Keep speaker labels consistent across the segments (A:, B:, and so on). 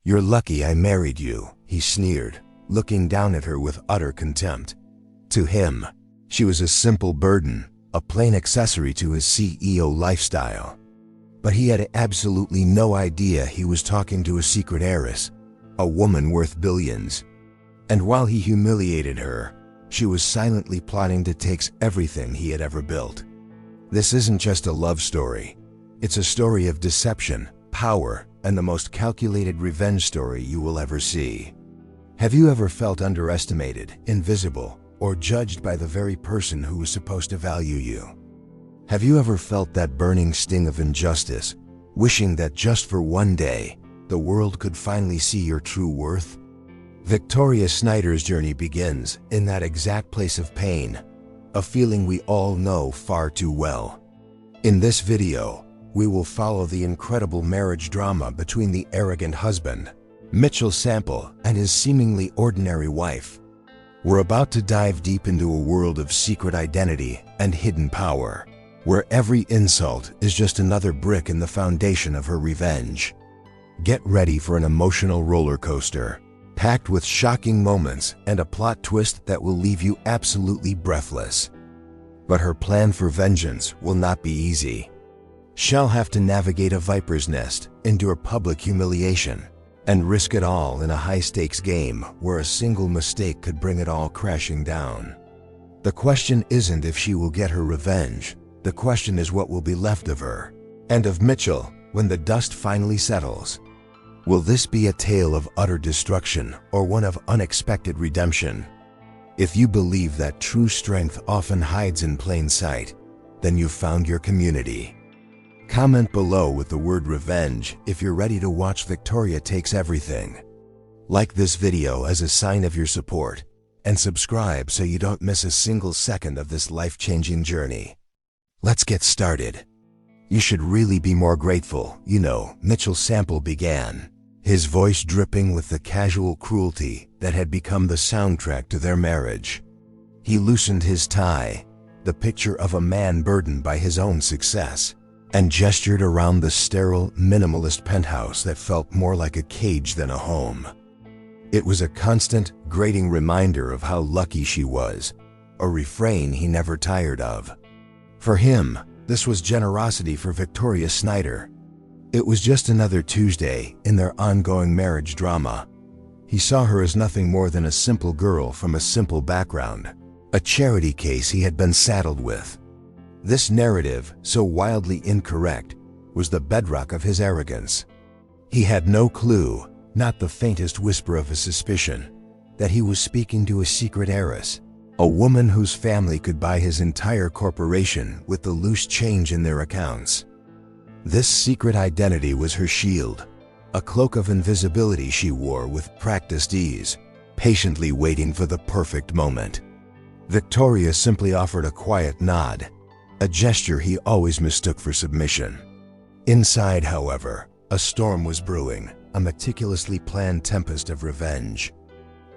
A: "You're lucky I married you," he sneered, looking down at her with utter contempt. To him, she was a simple burden, a plain accessory to his CEO lifestyle. But he had absolutely no idea he was talking to a secret heiress, a woman worth billions. And while he humiliated her, she was silently plotting to take everything he had ever built. This isn't just a love story. It's a story of deception, power, and the most calculated revenge story you will ever see. Have you ever felt underestimated, invisible, or judged by the very person who was supposed to value you? Have you ever felt that burning sting of injustice, wishing that just for one day, the world could finally see your true worth? Victoria Snyder's journey begins in that exact place of pain, a feeling we all know far too well. In this video, we will follow the incredible marriage drama between the arrogant husband, Mitchell Sample, and his seemingly ordinary wife. We're about to dive deep into a world of secret identity and hidden power, where every insult is just another brick in the foundation of her revenge. Get ready for an emotional roller coaster, packed with shocking moments and a plot twist that will leave you absolutely breathless. But her plan for vengeance will not be easy. She'll have to navigate a viper's nest, endure public humiliation, and risk it all in a high-stakes game where a single mistake could bring it all crashing down. The question isn't if she will get her revenge. The question is what will be left of her, and of Mitchell, when the dust finally settles. Will this be a tale of utter destruction or one of unexpected redemption? If you believe that true strength often hides in plain sight, then you've found your community. Comment below with the word revenge if you're ready to watch Victoria Takes Everything. Like this video as a sign of your support, and subscribe so you don't miss a single second of this life-changing journey. Let's get started. "You should really be more grateful, Mitchell Sample began, his voice dripping with the casual cruelty that had become the soundtrack to their marriage. He loosened his tie, the picture of a man burdened by his own success, and gestured around the sterile, minimalist penthouse that felt more like a cage than a home. It was a constant, grating reminder of how lucky she was, a refrain he never tired of. For him, this was generosity. For Victoria Snyder, it was just another Tuesday in their ongoing marriage drama. He saw her as nothing more than a simple girl from a simple background, a charity case he had been saddled with. This narrative, so wildly incorrect, was the bedrock of his arrogance. He had no clue, not the faintest whisper of a suspicion, that he was speaking to a secret heiress, a woman whose family could buy his entire corporation with the loose change in their accounts. This secret identity was her shield, a cloak of invisibility she wore with practiced ease, patiently waiting for the perfect moment. Victoria simply offered a quiet nod, a gesture he always mistook for submission. Inside, however, a storm was brewing, a meticulously planned tempest of revenge.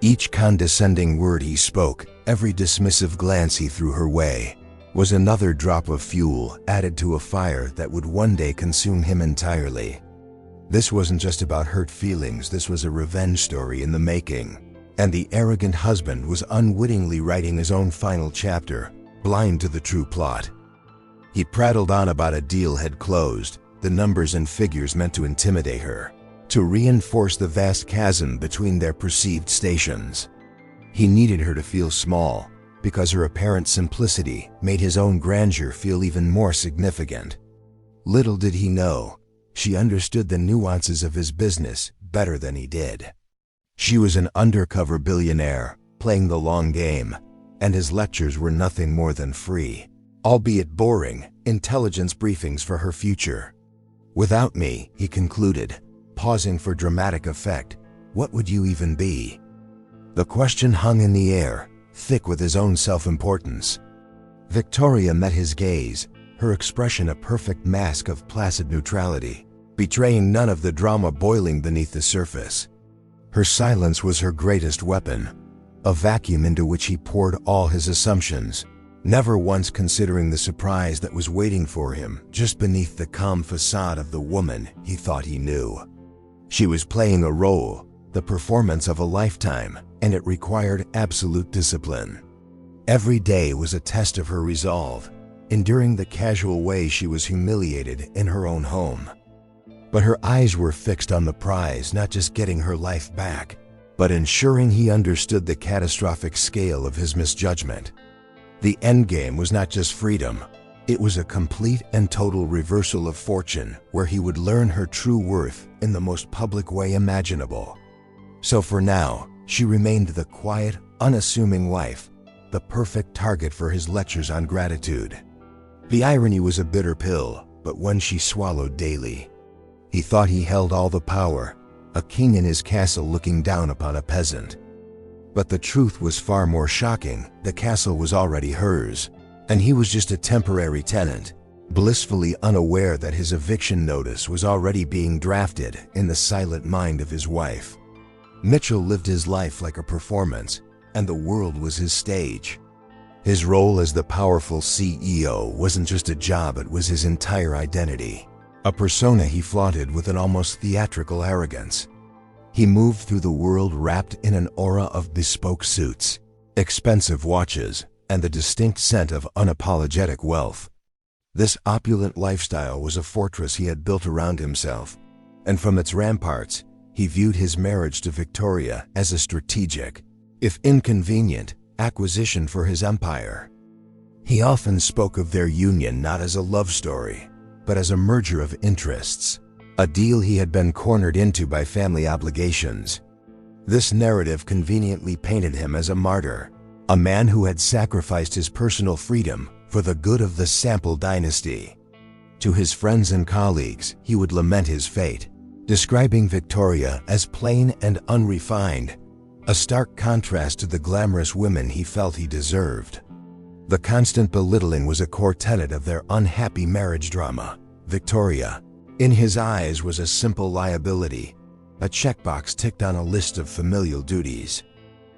A: Each condescending word he spoke, every dismissive glance he threw her way, was another drop of fuel added to a fire that would one day consume him entirely. This wasn't just about hurt feelings, this was a revenge story in the making, and the arrogant husband was unwittingly writing his own final chapter, blind to the true plot. He prattled on about a deal had closed, the numbers and figures meant to intimidate her, to reinforce the vast chasm between their perceived stations. He needed her to feel small, because her apparent simplicity made his own grandeur feel even more significant. Little did he know, she understood the nuances of his business better than he did. She was an undercover billionaire, playing the long game, and his lectures were nothing more than free, albeit boring, intelligence briefings for her future. "Without me," he concluded, pausing for dramatic effect, "what would you even be?" The question hung in the air, thick with his own self-importance. Victoria met his gaze, her expression a perfect mask of placid neutrality, betraying none of the drama boiling beneath the surface. Her silence was her greatest weapon, a vacuum into which he poured all his assumptions, never once considering the surprise that was waiting for him just beneath the calm facade of the woman he thought he knew. She was playing a role, the performance of a lifetime, and it required absolute discipline. Every day was a test of her resolve, enduring the casual way she was humiliated in her own home. But her eyes were fixed on the prize, not just getting her life back, but ensuring he understood the catastrophic scale of his misjudgment. The endgame was not just freedom, it was a complete and total reversal of fortune where he would learn her true worth in the most public way imaginable. So for now, she remained the quiet, unassuming wife, the perfect target for his lectures on gratitude. The irony was a bitter pill, but one she swallowed daily. He thought he held all the power, a king in his castle looking down upon a peasant. But the truth was far more shocking. The castle was already hers, and he was just a temporary tenant, blissfully unaware that his eviction notice was already being drafted in the silent mind of his wife. Mitchell lived his life like a performance, and the world was his stage. His role as the powerful CEO wasn't just a job, it was his entire identity, a persona he flaunted with an almost theatrical arrogance. He moved through the world wrapped in an aura of bespoke suits, expensive watches, and the distinct scent of unapologetic wealth. This opulent lifestyle was a fortress he had built around himself, and from its ramparts, he viewed his marriage to Victoria as a strategic, if inconvenient, acquisition for his empire. He often spoke of their union not as a love story, but as a merger of interests, a deal he had been cornered into by family obligations. This narrative conveniently painted him as a martyr, a man who had sacrificed his personal freedom for the good of the Sample dynasty. To his friends and colleagues, he would lament his fate, describing Victoria as plain and unrefined, a stark contrast to the glamorous women he felt he deserved. The constant belittling was a core tenet of their unhappy marriage drama. Victoria, in his eyes, was a simple liability, a checkbox ticked on a list of familial duties.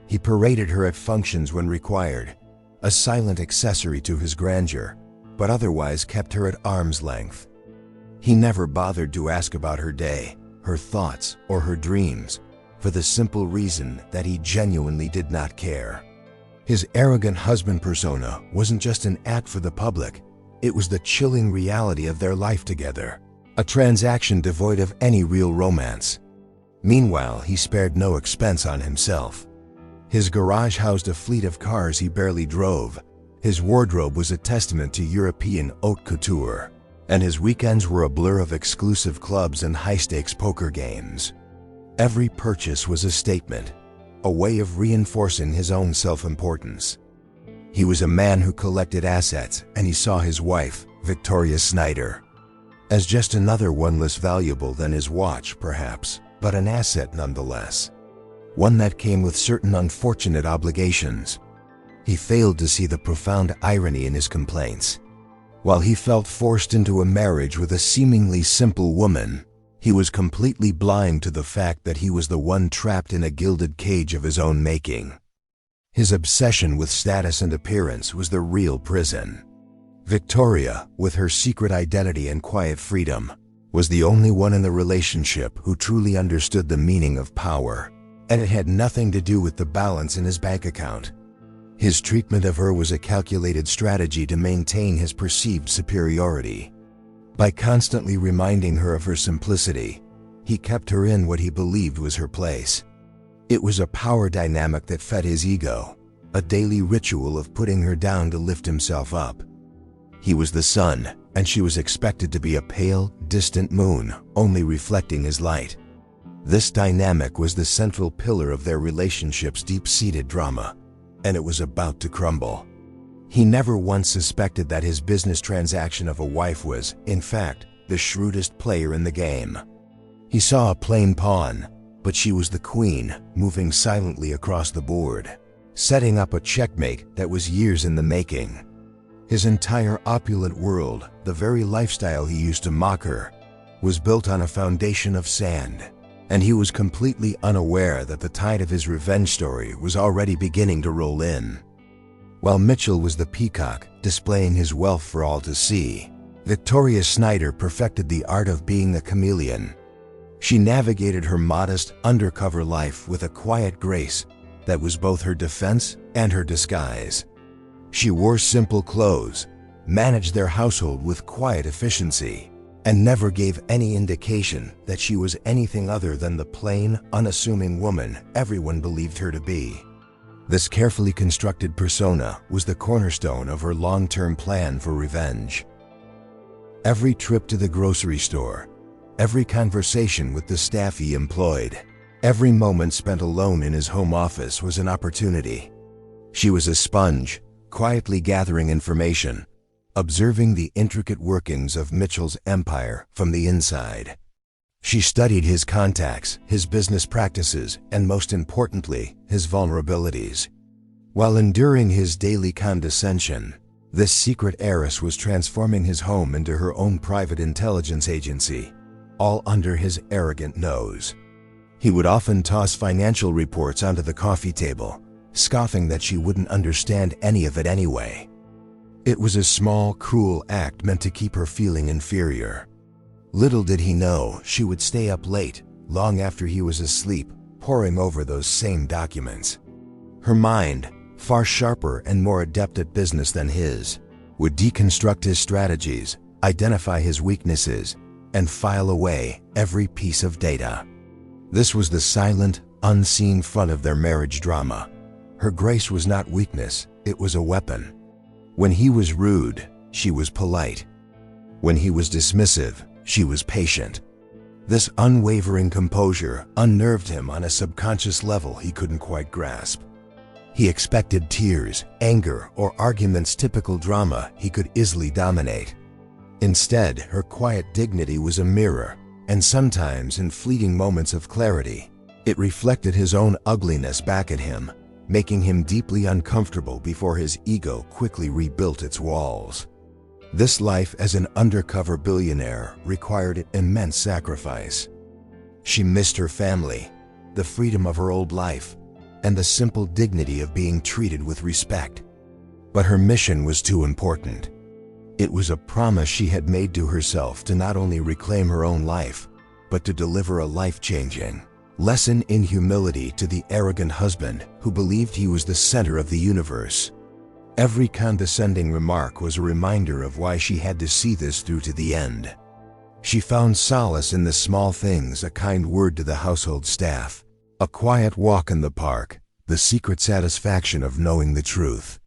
A: He paraded her at functions when required, a silent accessory to his grandeur, but otherwise kept her at arm's length. He never bothered to ask about her day, her thoughts, or her dreams, for the simple reason that he genuinely did not care. His arrogant husband persona wasn't just an act for the public, it was the chilling reality of their life together, a transaction devoid of any real romance. Meanwhile, he spared no expense on himself. His garage housed a fleet of cars he barely drove, his wardrobe was a testament to European haute couture, and his weekends were a blur of exclusive clubs and high-stakes poker games. Every purchase was a statement, a way of reinforcing his own self-importance. He was a man who collected assets, and he saw his wife, Victoria Snyder, as just another one less valuable than his watch, perhaps, but an asset nonetheless, one that came with certain unfortunate obligations. He failed to see the profound irony in his complaints. While he felt forced into a marriage with a seemingly simple woman, he was completely blind to the fact that he was the one trapped in a gilded cage of his own making. His obsession with status and appearance was the real prison. Victoria, with her secret identity and quiet freedom, was the only one in the relationship who truly understood the meaning of power, and it had nothing to do with the balance in his bank account. His treatment of her was a calculated strategy to maintain his perceived superiority. By constantly reminding her of her simplicity, he kept her in what he believed was her place. It was a power dynamic that fed his ego, a daily ritual of putting her down to lift himself up. He was the sun, and she was expected to be a pale, distant moon, only reflecting his light. This dynamic was the central pillar of their relationship's deep-seated drama, and it was about to crumble. He never once suspected that his business transaction of a wife was, in fact, the shrewdest player in the game. He saw a plain pawn, but she was the queen, moving silently across the board, setting up a checkmate that was years in the making. His entire opulent world, the very lifestyle he used to mock her, was built on a foundation of sand, and he was completely unaware that the tide of his revenge story was already beginning to roll in. While Mitchell was the peacock, displaying his wealth for all to see, Victoria Snyder perfected the art of being a chameleon. She navigated her modest, undercover life with a quiet grace that was both her defense and her disguise. She wore simple clothes, managed their household with quiet efficiency, and never gave any indication that she was anything other than the plain, unassuming woman everyone believed her to be. This carefully constructed persona was the cornerstone of her long-term plan for revenge. Every trip to the grocery store, every conversation with the staff he employed, every moment spent alone in his home office was an opportunity. She was a sponge, quietly gathering information, observing the intricate workings of Mitchell's empire from the inside. She studied his contacts, his business practices, and most importantly, his vulnerabilities. While enduring his daily condescension, this secret heiress was transforming his home into her own private intelligence agency, all under his arrogant nose. He would often toss financial reports onto the coffee table, scoffing that she wouldn't understand any of it anyway. It was a small, cruel act meant to keep her feeling inferior. Little did he know she would stay up late, long after he was asleep, poring over those same documents. Her mind, far sharper and more adept at business than his, would deconstruct his strategies, identify his weaknesses, and file away every piece of data. This was the silent, unseen front of their marriage drama. Her grace was not weakness, it was a weapon. When he was rude, she was polite. When he was dismissive, she was patient. This unwavering composure unnerved him on a subconscious level he couldn't quite grasp. He expected tears, anger, or arguments typical drama he could easily dominate. Instead, her quiet dignity was a mirror, and sometimes in fleeting moments of clarity, it reflected his own ugliness back at him, making him deeply uncomfortable before his ego quickly rebuilt its walls. This life as an undercover billionaire required immense sacrifice. She missed her family, the freedom of her old life, and the simple dignity of being treated with respect. But her mission was too important. It was a promise she had made to herself to not only reclaim her own life, but to deliver a life-changing lesson in humility to the arrogant husband who believed he was the center of the universe. Every condescending remark was a reminder of why she had to see this through to the end. She found solace in the small things, a kind word to the household staff, a quiet walk in the park, the secret satisfaction of knowing the truth.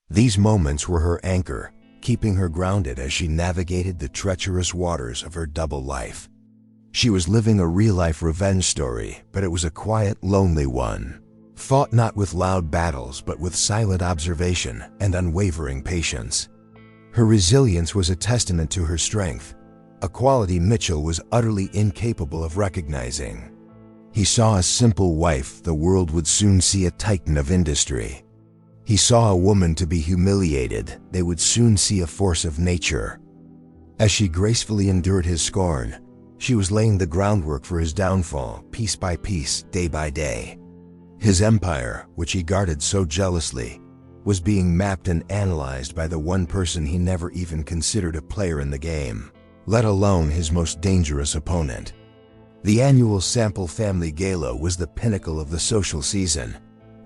A: These moments were her anchor, keeping her grounded as she navigated the treacherous waters of her double life. She was living a real-life revenge story, but it was a quiet, lonely one, fought not with loud battles but with silent observation and unwavering patience. Her resilience was a testament to her strength, a quality Mitchell was utterly incapable of recognizing. He saw a simple wife the world would soon see a titan of industry. He saw a woman to be humiliated they would soon see a force of nature. As she gracefully endured his scorn, she was laying the groundwork for his downfall, piece by piece, day by day. His empire, which he guarded so jealously, was being mapped and analyzed by the one person he never even considered a player in the game, let alone his most dangerous opponent. The annual Sample Family Gala was the pinnacle of the social season,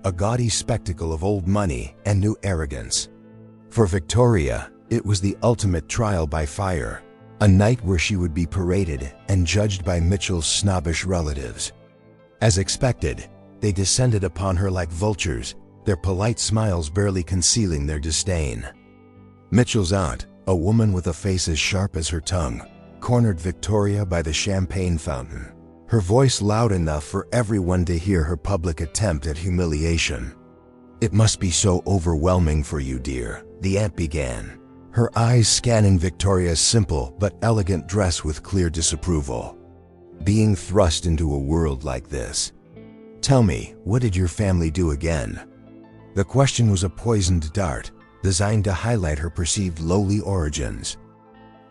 A: a gaudy spectacle of old money and new arrogance. For Victoria, it was the ultimate trial by fire, a night where she would be paraded and judged by Mitchell's snobbish relatives. As expected, they descended upon her like vultures, their polite smiles barely concealing their disdain. Mitchell's aunt, a woman with a face as sharp as her tongue, cornered Victoria by the champagne fountain, her voice loud enough for everyone to hear her public attempt at humiliation. "It must be so overwhelming for you, dear," the aunt began, her eyes scanning Victoria's simple but elegant dress with clear disapproval. "Being thrust into a world like this. Tell me, what did your family do again?" The question was a poisoned dart, designed to highlight her perceived lowly origins.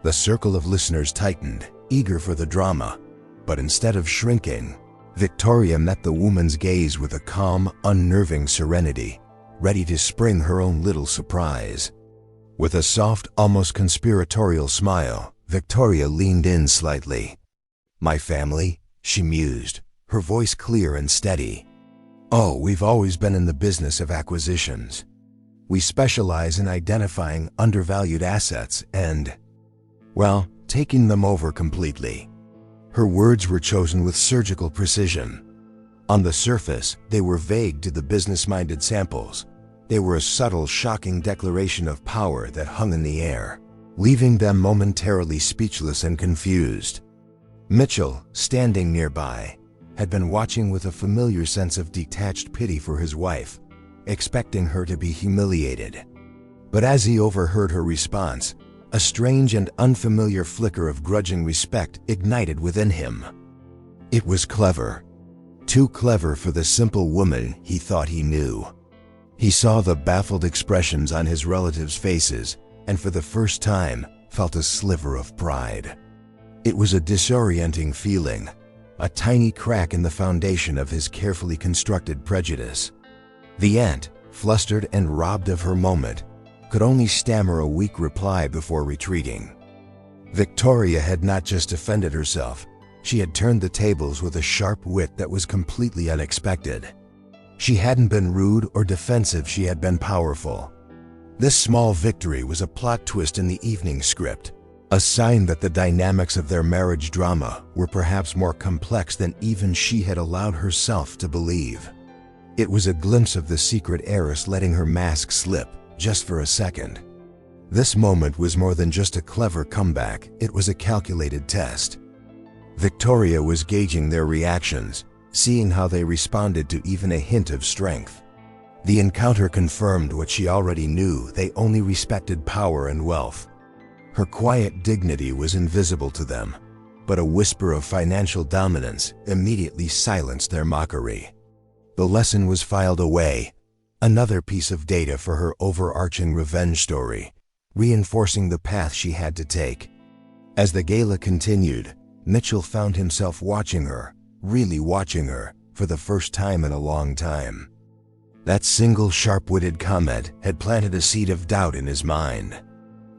A: The circle of listeners tightened, eager for the drama, but instead of shrinking, Victoria met the woman's gaze with a calm, unnerving serenity, ready to spring her own little surprise. With a soft, almost conspiratorial smile, Victoria leaned in slightly. "My family? she mused, her voice clear and steady. "Oh, we've always been in the business of acquisitions. We specialize in identifying undervalued assets and, well, taking them over completely." Her words were chosen with surgical precision. On the surface, they were vague to the business-minded samples. They were a subtle, shocking declaration of power that hung in the air, leaving them momentarily speechless and confused. Mitchell, standing nearby, had been watching with a familiar sense of detached pity for his wife, expecting her to be humiliated. But as he overheard her response, a strange and unfamiliar flicker of grudging respect ignited within him. It was clever. Too clever for the simple woman he thought he knew. He saw the baffled expressions on his relatives' faces, and for the first time felt a sliver of pride. It was a disorienting feeling, a tiny crack in the foundation of his carefully constructed prejudice. The aunt, flustered and robbed of her moment, could only stammer a weak reply before retreating. Victoria had not just defended herself, she had turned the tables with a sharp wit that was completely unexpected. She hadn't been rude or defensive, she had been powerful. This small victory was a plot twist in the evening script, a sign that the dynamics of their marriage drama were perhaps more complex than even she had allowed herself to believe. It was a glimpse of the secret heiress letting her mask slip, just for a second. This moment was more than just a clever comeback, it was a calculated test. Victoria was gauging their reactions, seeing how they responded to even a hint of strength. The encounter confirmed what she already knew: they only respected power and wealth. Her quiet dignity was invisible to them, but a whisper of financial dominance immediately silenced their mockery. The lesson was filed away, another piece of data for her overarching revenge story, reinforcing the path she had to take. As the gala continued, Mitchell found himself watching her, really watching her, for the first time in a long time. That single sharp-witted comment had planted a seed of doubt in his mind.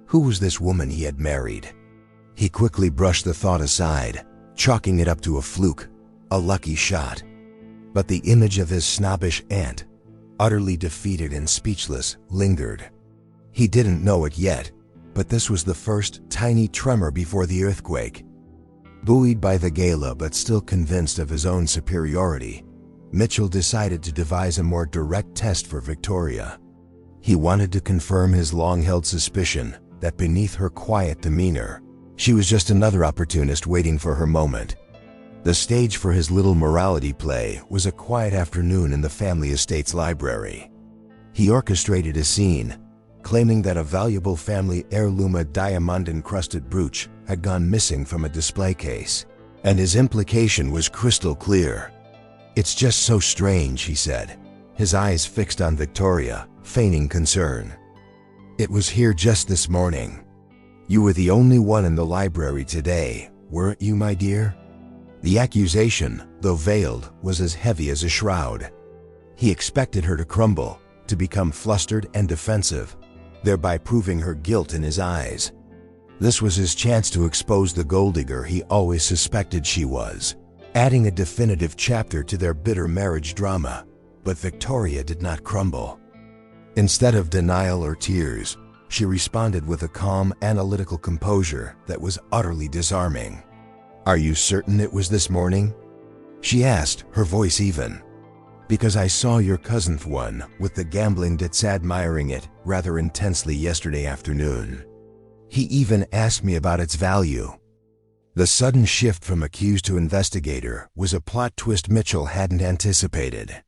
A: Who was this woman he had married? He quickly brushed the thought aside, chalking it up to a fluke, a lucky shot. But the image of his snobbish aunt, utterly defeated and speechless, lingered. He didn't know it yet, but this was the first tiny tremor before the earthquake. Buoyed by the gala but still convinced of his own superiority, Mitchell decided to devise a more direct test for Victoria. He wanted to confirm his long-held suspicion that beneath her quiet demeanor, she was just another opportunist waiting for her moment. The stage for his little morality play was a quiet afternoon in the family estate's library. He orchestrated a scene, claiming that a valuable family heirloom, a diamond-encrusted brooch, had gone missing from a display case, and his implication was crystal clear. "It's just so strange," he said, his eyes fixed on Victoria, feigning concern. "It was here just this morning. You were the only one in the library today, weren't you, my dear?" The accusation, though veiled, was as heavy as a shroud. He expected her to crumble, to become flustered and defensive, thereby proving her guilt in his eyes. This was his chance to expose the gold digger he always suspected she was, adding a definitive chapter to their bitter marriage drama. But Victoria did not crumble. Instead of denial or tears, she responded with a calm, analytical composure that was utterly disarming. "Are you certain it was this morning?" she asked, her voice even. "Because I saw your cousin one with the gambling debts admiring it rather intensely yesterday afternoon. He even asked me about its value." The sudden shift from accused to investigator was a plot twist Mitchell hadn't anticipated.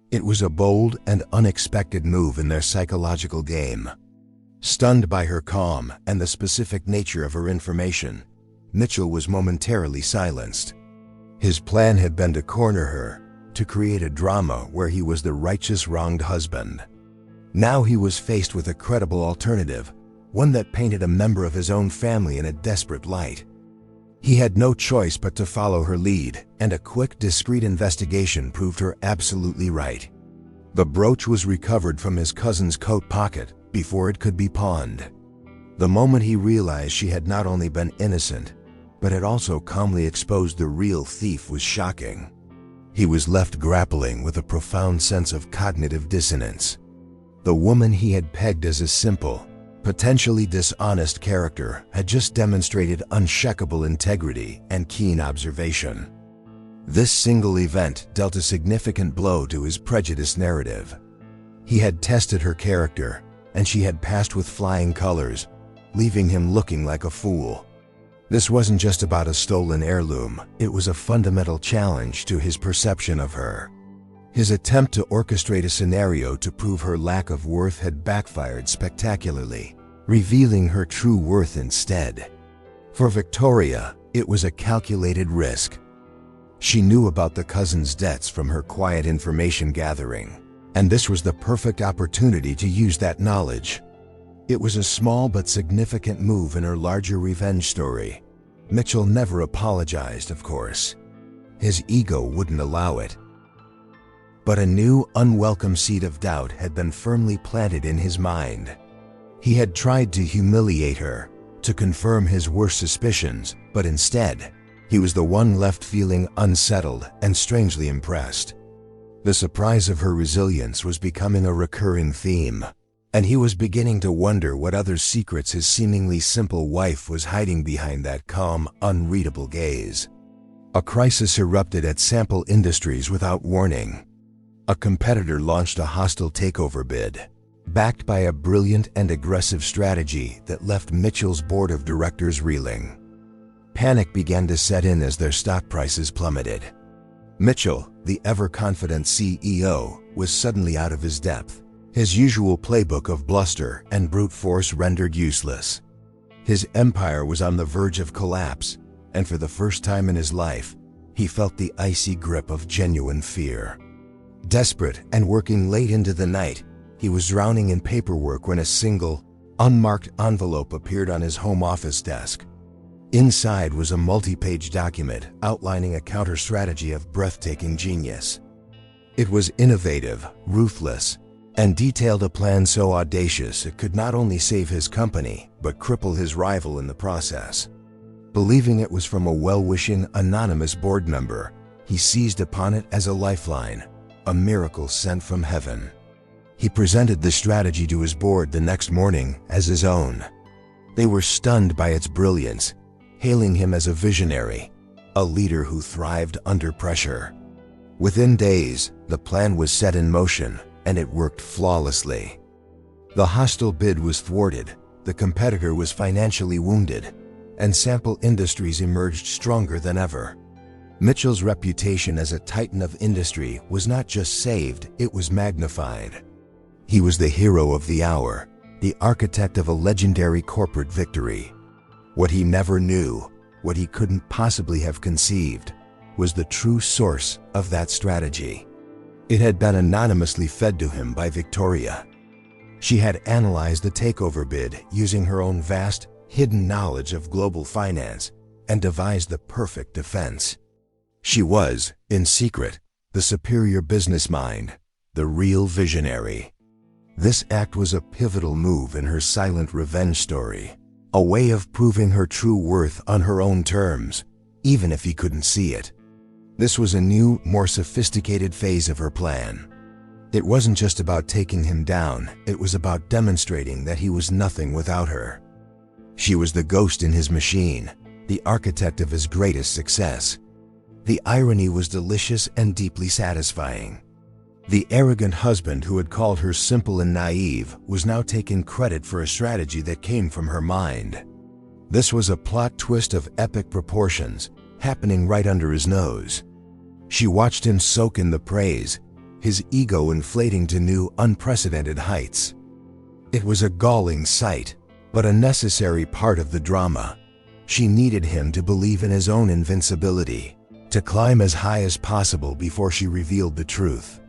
A: It was a bold and unexpected move in their psychological game. Stunned by her calm and the specific nature of her information, Mitchell was momentarily silenced. His plan had been to corner her, to create a drama where he was the righteous wronged husband. Now he was faced with a credible alternative, one that painted a member of his own family in a desperate light. He had no choice but to follow her lead, and a quick, discreet investigation proved her absolutely right. The brooch was recovered from his cousin's coat pocket before it could be pawned. The moment he realized she had not only been innocent, but it also calmly exposed the real thief was shocking. He was left grappling with a profound sense of cognitive dissonance. The woman he had pegged as a simple, potentially dishonest character had just demonstrated unshakable integrity and keen observation. This single event dealt a significant blow to his prejudice narrative. He had tested her character, and she had passed with flying colors, leaving him looking like a fool. This wasn't just about a stolen heirloom, it was a fundamental challenge to his perception of her. His attempt to orchestrate a scenario to prove her lack of worth had backfired spectacularly, revealing her true worth instead. For Victoria, it was a calculated risk. She knew about the cousin's debts from her quiet information gathering, and this was the perfect opportunity to use that knowledge. It was a small but significant move in her larger revenge story. Mitchell never apologized, of course. His ego wouldn't allow it. But a new, unwelcome seed of doubt had been firmly planted in his mind. He had tried to humiliate her, to confirm his worst suspicions, but instead, he was the one left feeling unsettled and strangely impressed. The surprise of her resilience was becoming a recurring theme, and he was beginning to wonder what other secrets his seemingly simple wife was hiding behind that calm, unreadable gaze. A crisis erupted at Sample Industries without warning. A competitor launched a hostile takeover bid, backed by a brilliant and aggressive strategy that left Mitchell's board of directors reeling. Panic began to set in as their stock prices plummeted. Mitchell, the ever-confident CEO, was suddenly out of his depth, his usual playbook of bluster and brute force rendered useless. His empire was on the verge of collapse, and for the first time in his life, he felt the icy grip of genuine fear. Desperate and working late into the night, he was drowning in paperwork when a single, unmarked envelope appeared on his home office desk. Inside was a multi-page document outlining a counter-strategy of breathtaking genius. It was innovative, ruthless, and detailed a plan so audacious it could not only save his company, but cripple his rival in the process. Believing it was from a well-wishing, anonymous board member, he seized upon it as a lifeline, a miracle sent from heaven. He presented the strategy to his board the next morning as his own. They were stunned by its brilliance, hailing him as a visionary, a leader who thrived under pressure. Within days, the plan was set in motion, and it worked flawlessly. The hostile bid was thwarted, the competitor was financially wounded, and Sample Industries emerged stronger than ever. Mitchell's reputation as a titan of industry was not just saved, it was magnified. He was the hero of the hour, the architect of a legendary corporate victory. What he never knew, what he couldn't possibly have conceived, was the true source of that strategy. It had been anonymously fed to him by Victoria. She had analyzed the takeover bid using her own vast, hidden knowledge of global finance and devised the perfect defense. She was, in secret, the superior business mind, the real visionary. This act was a pivotal move in her silent revenge story, a way of proving her true worth on her own terms, even if he couldn't see it. This was a new, more sophisticated phase of her plan. It wasn't just about taking him down, it was about demonstrating that he was nothing without her. She was the ghost in his machine, the architect of his greatest success. The irony was delicious and deeply satisfying. The arrogant husband who had called her simple and naive was now taking credit for a strategy that came from her mind. This was a plot twist of epic proportions, happening right under his nose. She watched him soak in the praise, his ego inflating to new, unprecedented heights. It was a galling sight, but a necessary part of the drama. She needed him to believe in his own invincibility, to climb as high as possible before she revealed the truth.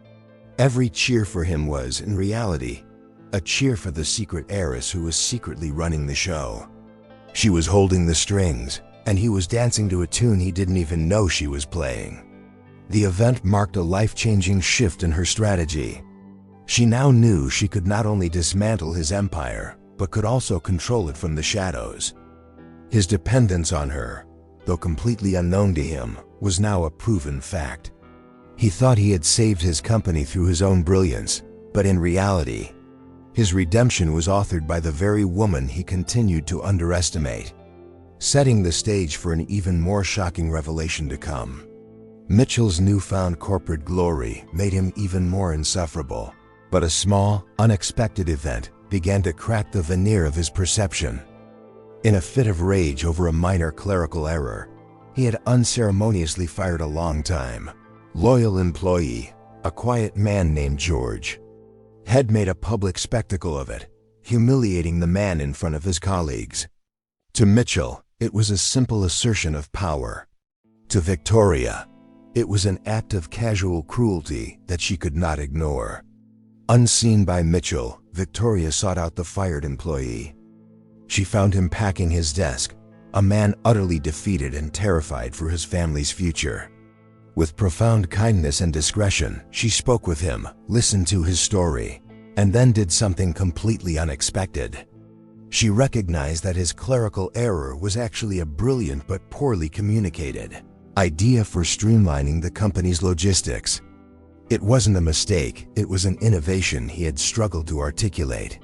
A: Every cheer for him was, in reality, a cheer for the secret heiress who was secretly running the show. She was holding the strings, and he was dancing to a tune he didn't even know she was playing. The event marked a life-changing shift in her strategy. She now knew she could not only dismantle his empire, but could also control it from the shadows. His dependence on her, though completely unknown to him, was now a proven fact. He thought he had saved his company through his own brilliance, but in reality, his redemption was authored by the very woman he continued to underestimate, setting the stage for an even more shocking revelation to come. Mitchell's newfound corporate glory made him even more insufferable, but a small, unexpected event began to crack the veneer of his perception. In a fit of rage over a minor clerical error, he had unceremoniously fired a long-time, loyal employee, a quiet man named George. Had made a public spectacle of it, humiliating the man in front of his colleagues. To Mitchell, it was a simple assertion of power. To Victoria, it was an act of casual cruelty that she could not ignore. Unseen by Mitchell, Victoria sought out the fired employee. She found him packing his desk, a man utterly defeated and terrified for his family's future. With profound kindness and discretion, she spoke with him, listened to his story, and then did something completely unexpected. She recognized that his clerical error was actually a brilliant but poorly communicated idea for streamlining the company's logistics. It wasn't a mistake, it was an innovation he had struggled to articulate.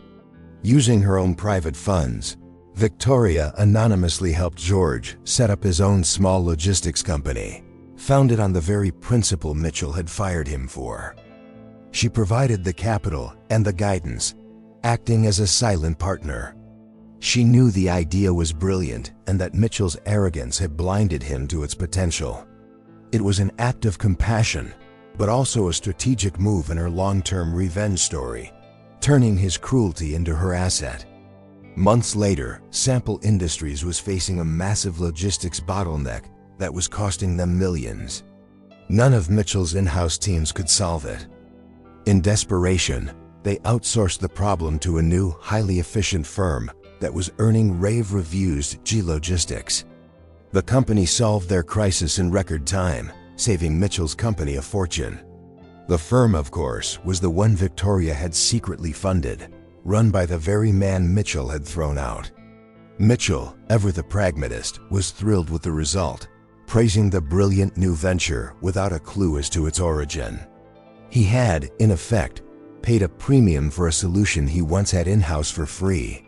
A: Using her own private funds, Victoria anonymously helped George set up his own small logistics company, founded on the very principle Mitchell had fired him for. She provided the capital and the guidance, acting as a silent partner. She knew the idea was brilliant and that Mitchell's arrogance had blinded him to its potential. It was an act of compassion, but also a strategic move in her long-term revenge story, turning his cruelty into her asset. Months later, Sample Industries was facing a massive logistics bottleneck that was costing them millions. None of Mitchell's in-house teams could solve it. In desperation, they outsourced the problem to a new, highly efficient firm that was earning rave reviews, G-Logistics. The company solved their crisis in record time, saving Mitchell's company a fortune. The firm, of course, was the one Victoria had secretly funded, run by the very man Mitchell had thrown out. Mitchell, ever the pragmatist, was thrilled with the result, praising the brilliant new venture without a clue as to its origin. He had, in effect, paid a premium for a solution he once had in-house for free.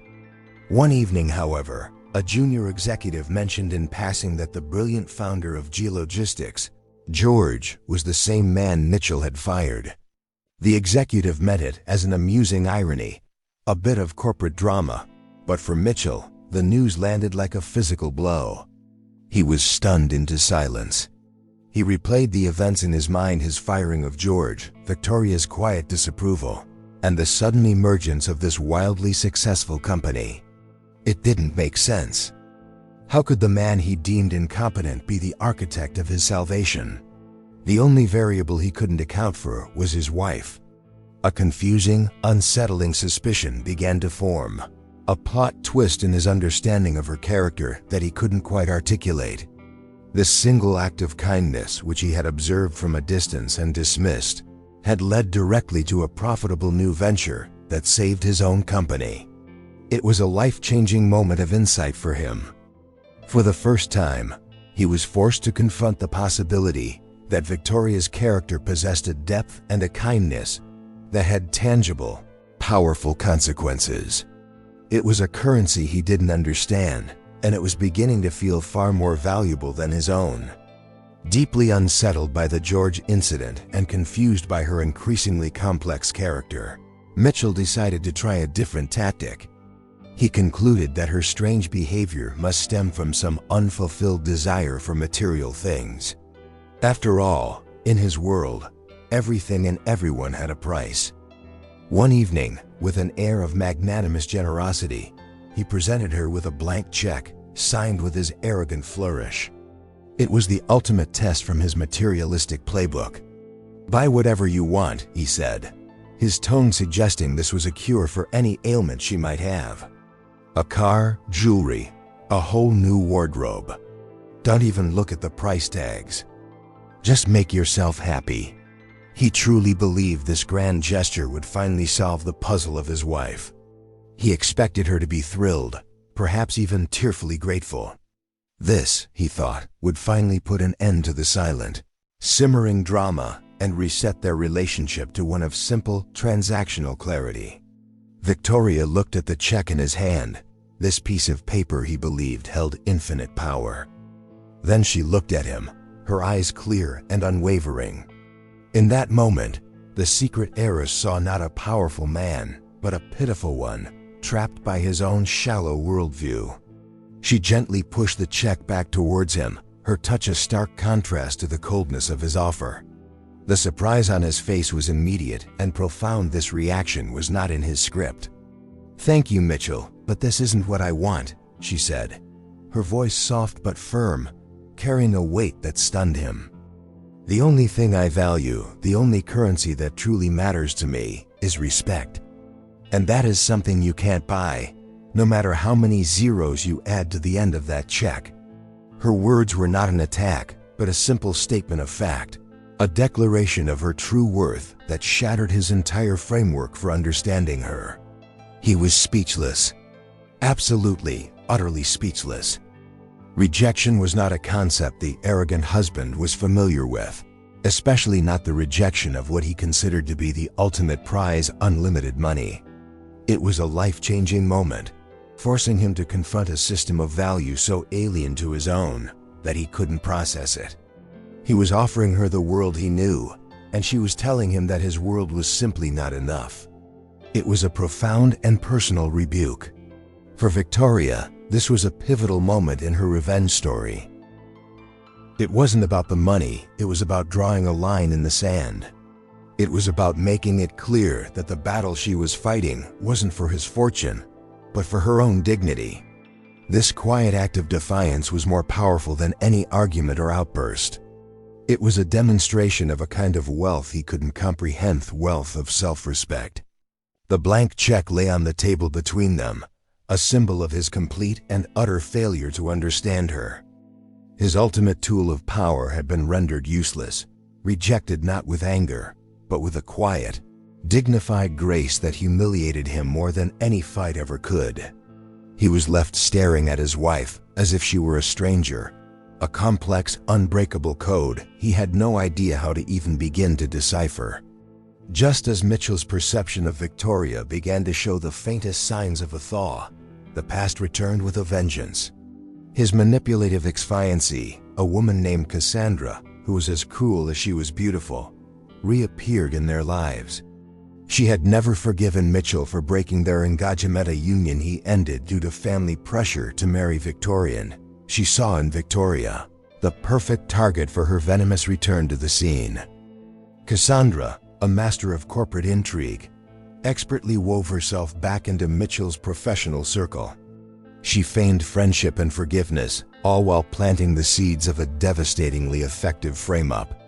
A: One evening, however, a junior executive mentioned in passing that the brilliant founder of G-Logistics, George, was the same man Mitchell had fired. The executive meant it as an amusing irony, a bit of corporate drama, but for Mitchell, the news landed like a physical blow. He was stunned into silence. He replayed the events in his mind: his firing of George, Victoria's quiet disapproval, and the sudden emergence of this wildly successful company. It didn't make sense. How could the man he deemed incompetent be the architect of his salvation? The only variable he couldn't account for was his wife. A confusing, unsettling suspicion began to form, a plot twist in his understanding of her character that he couldn't quite articulate. This single act of kindness, which he had observed from a distance and dismissed, had led directly to a profitable new venture that saved his own company. It was a life-changing moment of insight for him. For the first time, he was forced to confront the possibility that Victoria's character possessed a depth and a kindness that had tangible, powerful consequences. It was a currency he didn't understand, and it was beginning to feel far more valuable than his own. Deeply unsettled by the George incident and confused by her increasingly complex character, Mitchell decided to try a different tactic. He concluded that her strange behavior must stem from some unfulfilled desire for material things. After all, in his world, everything and everyone had a price. One evening, with an air of magnanimous generosity, he presented her with a blank check, signed with his arrogant flourish. It was the ultimate test from his materialistic playbook. "Buy whatever you want," he said, his tone suggesting this was a cure for any ailment she might have. A car, jewelry, a whole new wardrobe. Don't even look at the price tags. Just make yourself happy. He truly believed this grand gesture would finally solve the puzzle of his wife. He expected her to be thrilled, perhaps even tearfully grateful. This, he thought, would finally put an end to the silent, simmering drama and reset their relationship to one of simple, transactional clarity. Victoria looked at the check in his hand. This piece of paper, he believed, held infinite power. Then she looked at him, her eyes clear and unwavering. In that moment, the secret heiress saw not a powerful man, but a pitiful one, trapped by his own shallow worldview. She gently pushed the check back towards him, her touch a stark contrast to the coldness of his offer. The surprise on his face was immediate and profound. This reaction was not in his script. "Thank you, Mitchell, but this isn't what I want," she said, her voice soft but firm, carrying a weight that stunned him. "The only thing I value, the only currency that truly matters to me, is respect. And that is something you can't buy, no matter how many zeros you add to the end of that check." Her words were not an attack, but a simple statement of fact, a declaration of her true worth that shattered his entire framework for understanding her. He was speechless. Absolutely, utterly speechless. Rejection was not a concept the arrogant husband was familiar with, especially not the rejection of what he considered to be the ultimate prize, unlimited money. It was a life-changing moment, forcing him to confront a system of value so alien to his own that he couldn't process it. He was offering her the world he knew, and she was telling him that his world was simply not enough. It was a profound and personal rebuke. For Victoria, this was a pivotal moment in her revenge story. It wasn't about the money, it was about drawing a line in the sand. It was about making it clear that the battle she was fighting wasn't for his fortune, but for her own dignity. This quiet act of defiance was more powerful than any argument or outburst. It was a demonstration of a kind of wealth he couldn't comprehend, wealth of self-respect. The blank check lay on the table between them, a symbol of his complete and utter failure to understand her. His ultimate tool of power had been rendered useless, rejected not with anger, but with a quiet, dignified grace that humiliated him more than any fight ever could. He was left staring at his wife as if she were a stranger, a complex, unbreakable code he had no idea how to even begin to decipher. Just as Mitchell's perception of Victoria began to show the faintest signs of a thaw, the past returned with a vengeance. His manipulative exfiancy, a woman named Cassandra, who was as cruel as she was beautiful, reappeared in their lives. She had never forgiven Mitchell for breaking their engagement, a union he ended due to family pressure to marry Victorian. She saw in Victoria the perfect target for her venomous return to the scene. Cassandra, a master of corporate intrigue, expertly wove herself back into Mitchell's professional circle. She feigned friendship and forgiveness, all while planting the seeds of a devastatingly effective frame-up.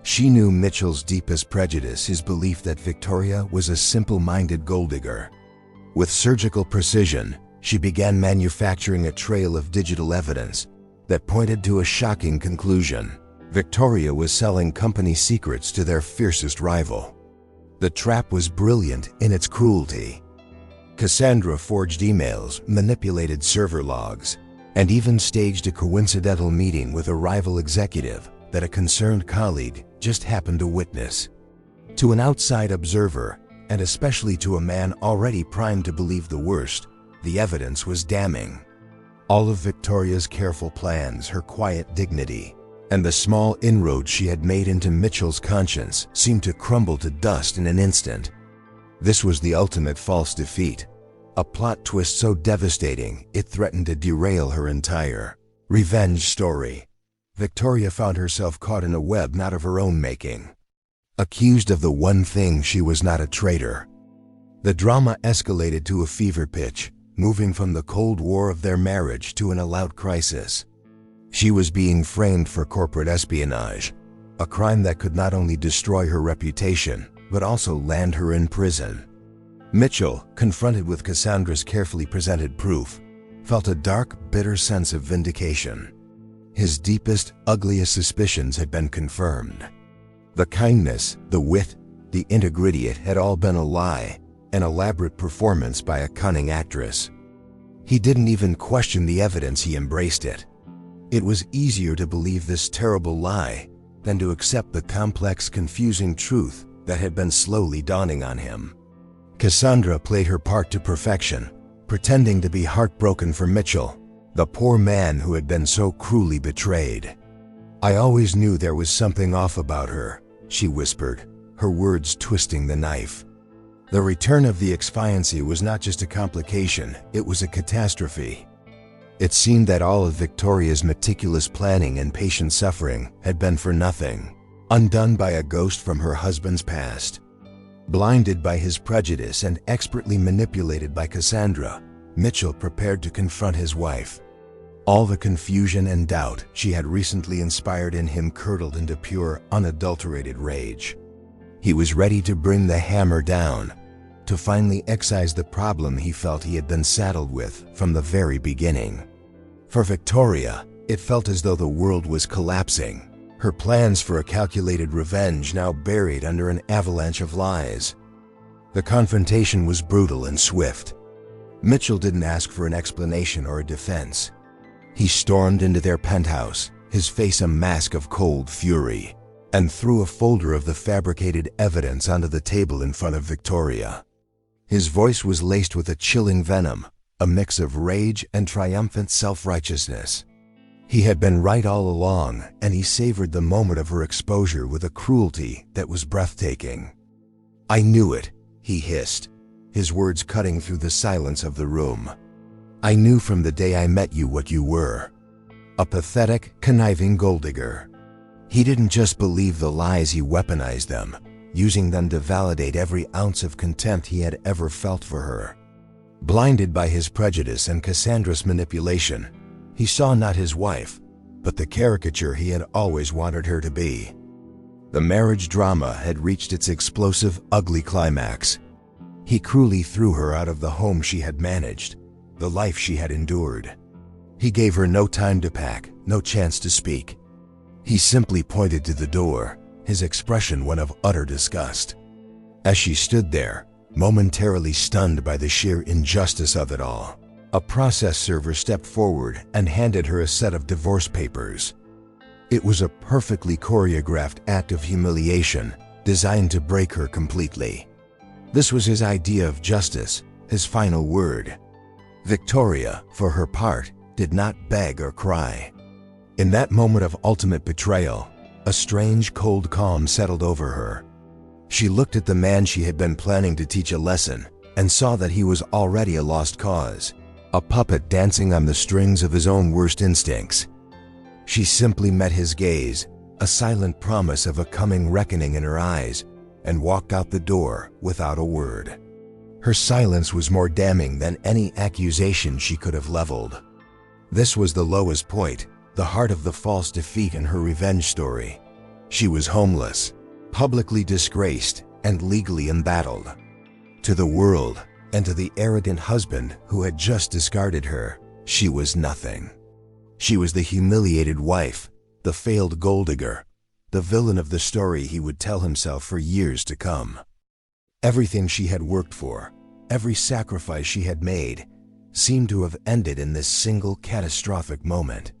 A: She knew Mitchell's deepest prejudice, his belief that Victoria was a simple-minded gold digger. With surgical precision, she began manufacturing a trail of digital evidence that pointed to a shocking conclusion. Victoria was selling company secrets to their fiercest rival. The trap was brilliant in its cruelty. Cassandra forged emails, manipulated server logs, and even staged a coincidental meeting with a rival executive that a concerned colleague just happened to witness. To an outside observer, and especially to a man already primed to believe the worst, the evidence was damning. All of Victoria's careful plans, her quiet dignity, and the small inroads she had made into Mitchell's conscience seemed to crumble to dust in an instant. This was the ultimate false defeat, a plot twist so devastating it threatened to derail her entire revenge story. Victoria found herself caught in a web not of her own making. Accused of the one thing she was not, a traitor. The drama escalated to a fever pitch, moving from the Cold War of their marriage to an all-out crisis. She was being framed for corporate espionage, a crime that could not only destroy her reputation, but also land her in prison. Mitchell, confronted with Cassandra's carefully presented proof, felt a dark, bitter sense of vindication. His deepest, ugliest suspicions had been confirmed. The kindness, the wit, the integrity, it had all been a lie, an elaborate performance by a cunning actress. He didn't even question the evidence, he embraced it. It was easier to believe this terrible lie than to accept the complex, confusing truth that had been slowly dawning on him. Cassandra played her part to perfection, pretending to be heartbroken for Mitchell, the poor man who had been so cruelly betrayed. "I always knew there was something off about her," she whispered, her words twisting the knife. The return of the exfiancy was not just a complication, it was a catastrophe. It seemed that all of Victoria's meticulous planning and patient suffering had been for nothing, undone by a ghost from her husband's past. Blinded by his prejudice and expertly manipulated by Cassandra, Mitchell prepared to confront his wife. All the confusion and doubt she had recently inspired in him curdled into pure, unadulterated rage. He was ready to bring the hammer down, to finally excise the problem he felt he had been saddled with from the very beginning. For Victoria, it felt as though the world was collapsing, her plans for a calculated revenge now buried under an avalanche of lies. The confrontation was brutal and swift. Mitchell didn't ask for an explanation or a defense. He stormed into their penthouse, his face a mask of cold fury, and threw a folder of the fabricated evidence onto the table in front of Victoria. His voice was laced with a chilling venom, a mix of rage and triumphant self-righteousness. He had been right all along, and he savored the moment of her exposure with a cruelty that was breathtaking. "I knew it," he hissed, his words cutting through the silence of the room. "I knew from the day I met you what you were. A pathetic, conniving gold digger." He didn't just believe the lies, he weaponized them, using them to validate every ounce of contempt he had ever felt for her. Blinded by his prejudice and Cassandra's manipulation, he saw not his wife, but the caricature he had always wanted her to be. The marriage drama had reached its explosive, ugly climax. He cruelly threw her out of the home she had managed, the life she had endured. He gave her no time to pack, no chance to speak. He simply pointed to the door, his expression one of utter disgust. As she stood there, momentarily stunned by the sheer injustice of it all, a process server stepped forward and handed her a set of divorce papers. It was a perfectly choreographed act of humiliation designed to break her completely. This was his idea of justice, his final word. Victoria, for her part, did not beg or cry. In that moment of ultimate betrayal, a strange, cold calm settled over her. She looked at the man she had been planning to teach a lesson and saw that he was already a lost cause, a puppet dancing on the strings of his own worst instincts. She simply met his gaze, a silent promise of a coming reckoning in her eyes, and walked out the door without a word. Her silence was more damning than any accusation she could have leveled. This was the lowest point, the heart of the false defeat in her revenge story. She was homeless, publicly disgraced, and legally embattled. To the world, and to the arrogant husband who had just discarded her, she was nothing. She was the humiliated wife, the failed gold digger, the villain of the story he would tell himself for years to come. Everything she had worked for, every sacrifice she had made, seemed to have ended in this single catastrophic moment.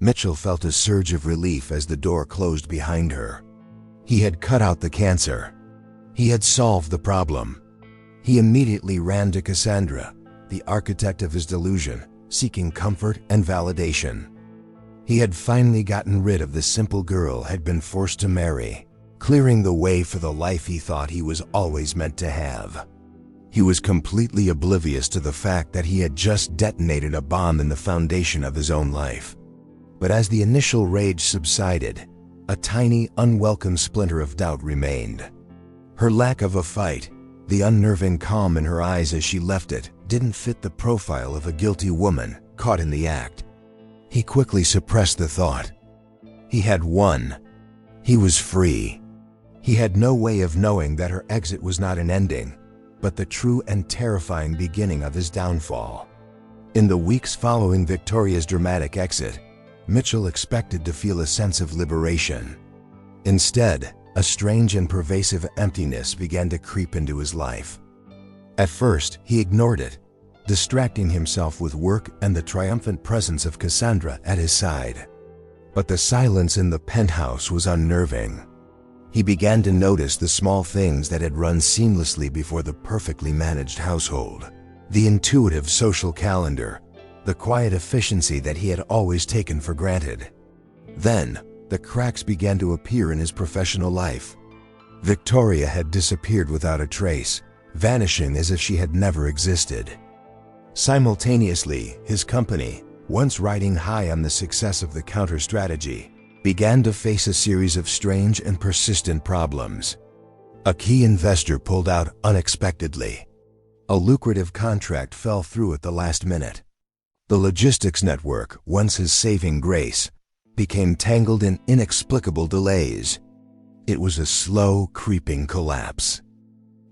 A: Mitchell felt a surge of relief as the door closed behind her. He had cut out the cancer. He had solved the problem. He immediately ran to Cassandra, the architect of his delusion, seeking comfort and validation. He had finally gotten rid of the simple girl had been forced to marry, clearing the way for the life he thought he was always meant to have. He was completely oblivious to the fact that he had just detonated a bomb in the foundation of his own life. But as the initial rage subsided, a tiny, unwelcome splinter of doubt remained. Her lack of a fight, the unnerving calm in her eyes as she left it, didn't fit the profile of a guilty woman caught in the act. He quickly suppressed the thought. He had won. He was free. He had no way of knowing that her exit was not an ending, but the true and terrifying beginning of his downfall. In the weeks following Victoria's dramatic exit, Mitchell expected to feel a sense of liberation. Instead, a strange and pervasive emptiness began to creep into his life. At first, he ignored it, distracting himself with work and the triumphant presence of Cassandra at his side. But the silence in the penthouse was unnerving. He began to notice the small things that had run seamlessly before the perfectly managed household. The intuitive social calendar, the quiet efficiency that he had always taken for granted. Then, the cracks began to appear in his professional life. Victoria had disappeared without a trace, vanishing as if she had never existed. Simultaneously, his company, once riding high on the success of the counter strategy, began to face a series of strange and persistent problems. A key investor pulled out unexpectedly. A lucrative contract fell through at the last minute. The logistics network, once his saving grace, became tangled in inexplicable delays. It was a slow, creeping collapse.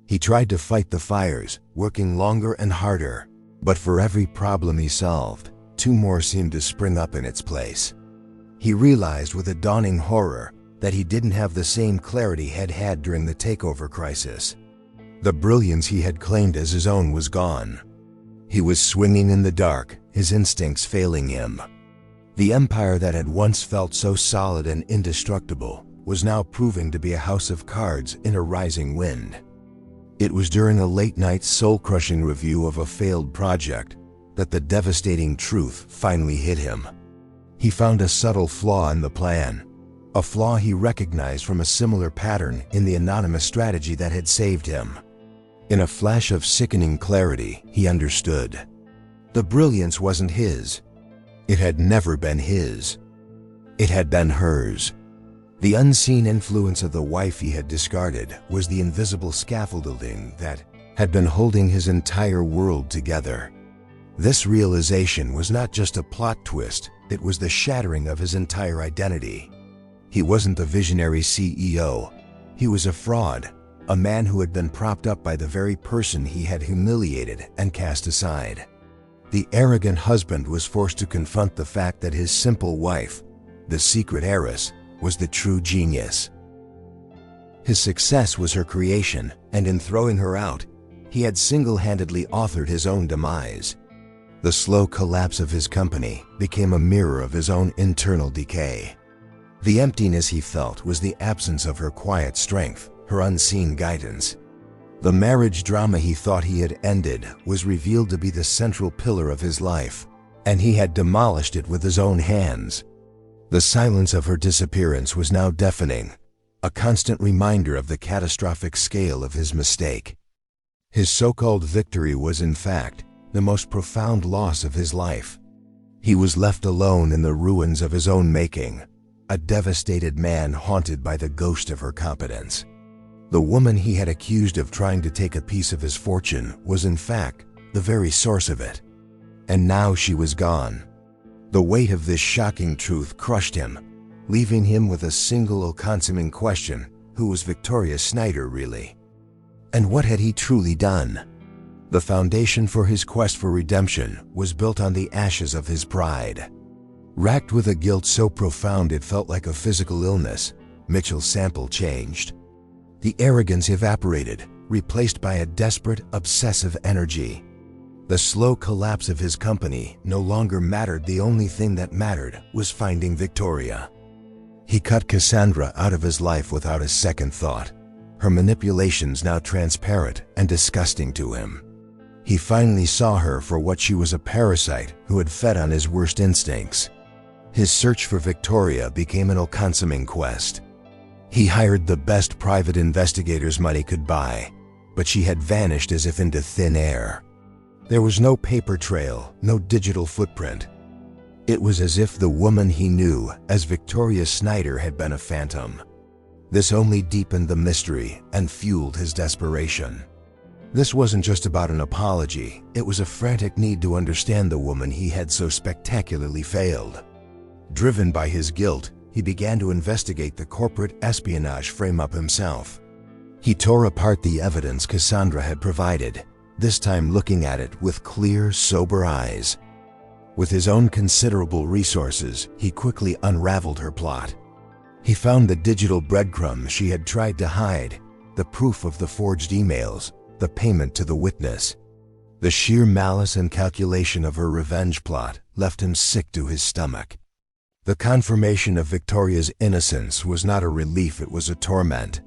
A: He tried to fight the fires, working longer and harder, but for every problem he solved, two more seemed to spring up in its place. He realized with a dawning horror that he didn't have the same clarity he'd had during the takeover crisis. The brilliance he had claimed as his own was gone. He was swinging in the dark, his instincts failing him. The empire that had once felt so solid and indestructible was now proving to be a house of cards in a rising wind. It was during a late-night soul-crushing review of a failed project that the devastating truth finally hit him. He found a subtle flaw in the plan, a flaw he recognized from a similar pattern in the anonymous strategy that had saved him. In a flash of sickening clarity, he understood. The brilliance wasn't his. It had never been his. It had been hers. The unseen influence of the wife he had discarded was the invisible scaffolding that had been holding his entire world together. This realization was not just a plot twist, it was the shattering of his entire identity. He wasn't the visionary CEO. He was a fraud, a man who had been propped up by the very person he had humiliated and cast aside. The arrogant husband was forced to confront the fact that his simple wife, the secret heiress, was the true genius. His success was her creation, and in throwing her out, he had single-handedly authored his own demise. The slow collapse of his company became a mirror of his own internal decay. The emptiness he felt was the absence of her quiet strength, her unseen guidance. The marriage drama he thought he had ended was revealed to be the central pillar of his life, and he had demolished it with his own hands. The silence of her disappearance was now deafening, a constant reminder of the catastrophic scale of his mistake. His so-called victory was, in fact, the most profound loss of his life. He was left alone in the ruins of his own making, a devastated man haunted by the ghost of her competence. The woman he had accused of trying to take a piece of his fortune was, in fact, the very source of it. And now she was gone. The weight of this shocking truth crushed him, leaving him with a single all-consuming question: who was Victoria Sneered really? And what had he truly done? The foundation for his quest for redemption was built on the ashes of his pride. Racked with a guilt so profound it felt like a physical illness, Mitchell's sample changed. The arrogance evaporated, replaced by a desperate, obsessive energy. The slow collapse of his company no longer mattered. The only thing that mattered was finding Victoria. He cut Cassandra out of his life without a second thought, her manipulations now transparent and disgusting to him. He finally saw her for what she was: a parasite who had fed on his worst instincts. His search for Victoria became an all-consuming quest. He hired the best private investigators money could buy, but she had vanished as if into thin air. There was no paper trail, no digital footprint. It was as if the woman he knew as Victoria Sneered had been a phantom. This only deepened the mystery and fueled his desperation. This wasn't just about an apology, it was a frantic need to understand the woman he had so spectacularly failed. Driven by his guilt, he began to investigate the corporate espionage frame-up himself. He tore apart the evidence Cassandra had provided, this time looking at it with clear, sober eyes. With his own considerable resources, he quickly unraveled her plot. He found the digital breadcrumbs she had tried to hide, the proof of the forged emails, the payment to the witness. The sheer malice and calculation of her revenge plot left him sick to his stomach. The confirmation of Victoria's innocence was not a relief, it was a torment.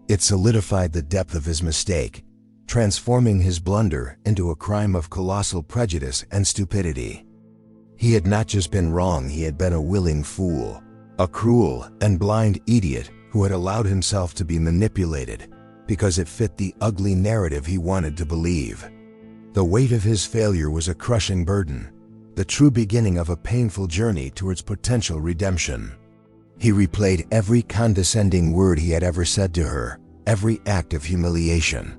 A: It solidified the depth of his mistake, transforming his blunder into a crime of colossal prejudice and stupidity. He had not just been wrong, he had been a willing fool, a cruel and blind idiot who had allowed himself to be manipulated because it fit the ugly narrative he wanted to believe. The weight of his failure was a crushing burden, the true beginning of a painful journey towards potential redemption. He replayed every condescending word he had ever said to her, every act of humiliation.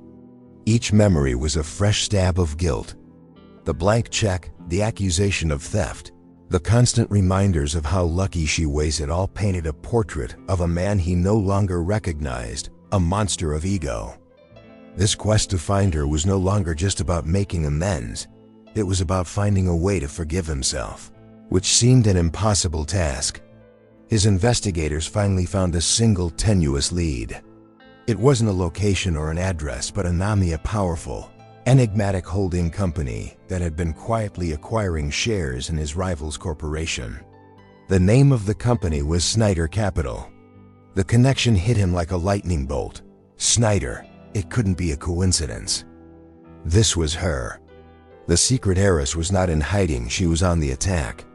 A: Each memory was a fresh stab of guilt. The blank check, the accusation of theft, the constant reminders of how lucky she was, it all painted a portrait of a man he no longer recognized, a monster of ego. This quest to find her was no longer just about making amends, it was about finding a way to forgive himself, which seemed an impossible task. His investigators finally found a single tenuous lead. It wasn't a location or an address, but a powerful, enigmatic holding company that had been quietly acquiring shares in his rival's corporation. The name of the company was Sneered Capital. The connection hit him like a lightning bolt. Sneered, it couldn't be a coincidence. This was her. The secret heiress was not in hiding, she was on the attack.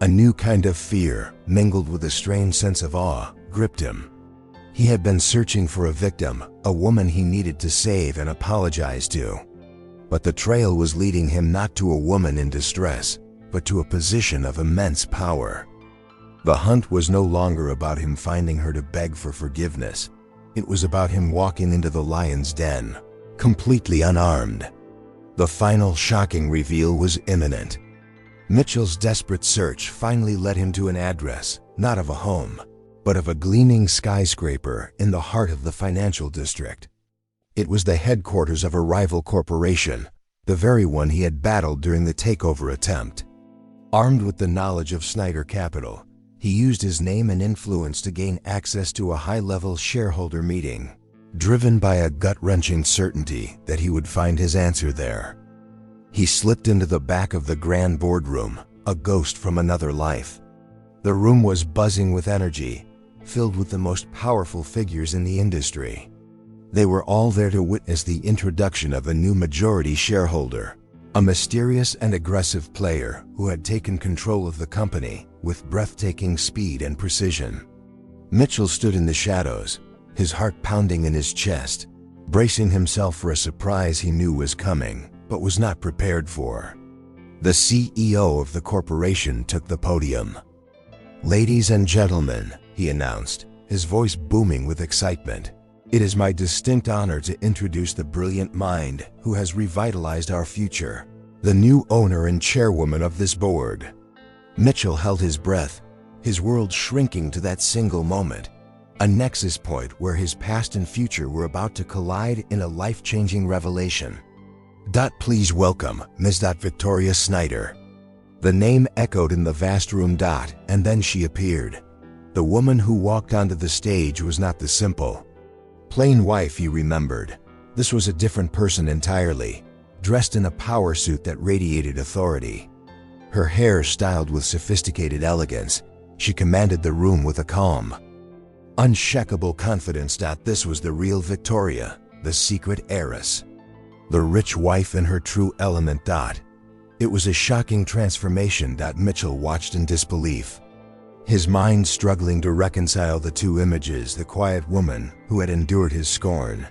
A: A new kind of fear, mingled with a strange sense of awe, gripped him. He had been searching for a victim, a woman he needed to save and apologize to. But the trail was leading him not to a woman in distress, but to a position of immense power. The hunt was no longer about him finding her to beg for forgiveness. It was about him walking into the lion's den, completely unarmed. The final shocking reveal was imminent. Mitchell's desperate search finally led him to an address, not of a home, but of a gleaming skyscraper in the heart of the financial district. It was the headquarters of a rival corporation, the very one he had battled during the takeover attempt. Armed with the knowledge of Sneered Capital, he used his name and influence to gain access to a high-level shareholder meeting, driven by a gut-wrenching certainty that he would find his answer there. He slipped into the back of the grand boardroom, a ghost from another life. The room was buzzing with energy, filled with the most powerful figures in the industry. They were all there to witness the introduction of a new majority shareholder, a mysterious and aggressive player who had taken control of the company with breathtaking speed and precision. Mitchell stood in the shadows, his heart pounding in his chest, bracing himself for a surprise he knew was coming, but was not prepared for. The CEO of the corporation took the podium. "Ladies and gentlemen," he announced, his voice booming with excitement, "it is my distinct honor to introduce the brilliant mind who has revitalized our future, the new owner and chairwoman of this board." Mitchell held his breath, his world shrinking to that single moment, a nexus point where his past and future were about to collide in a life-changing revelation. "Please welcome Ms. Victoria Sneered." The name echoed in the vast room. And then she appeared. The woman who walked onto the stage was not the simple, plain wife he remembered. This was a different person entirely, dressed in a power suit that radiated authority. Her hair styled with sophisticated elegance, she commanded the room with a calm, unshakable confidence. This was the real Victoria, the secret heiress, the rich wife in her true element. It was a shocking transformation. Mitchell watched in disbelief, his mind struggling to reconcile the two images, the quiet woman who had endured his scorn,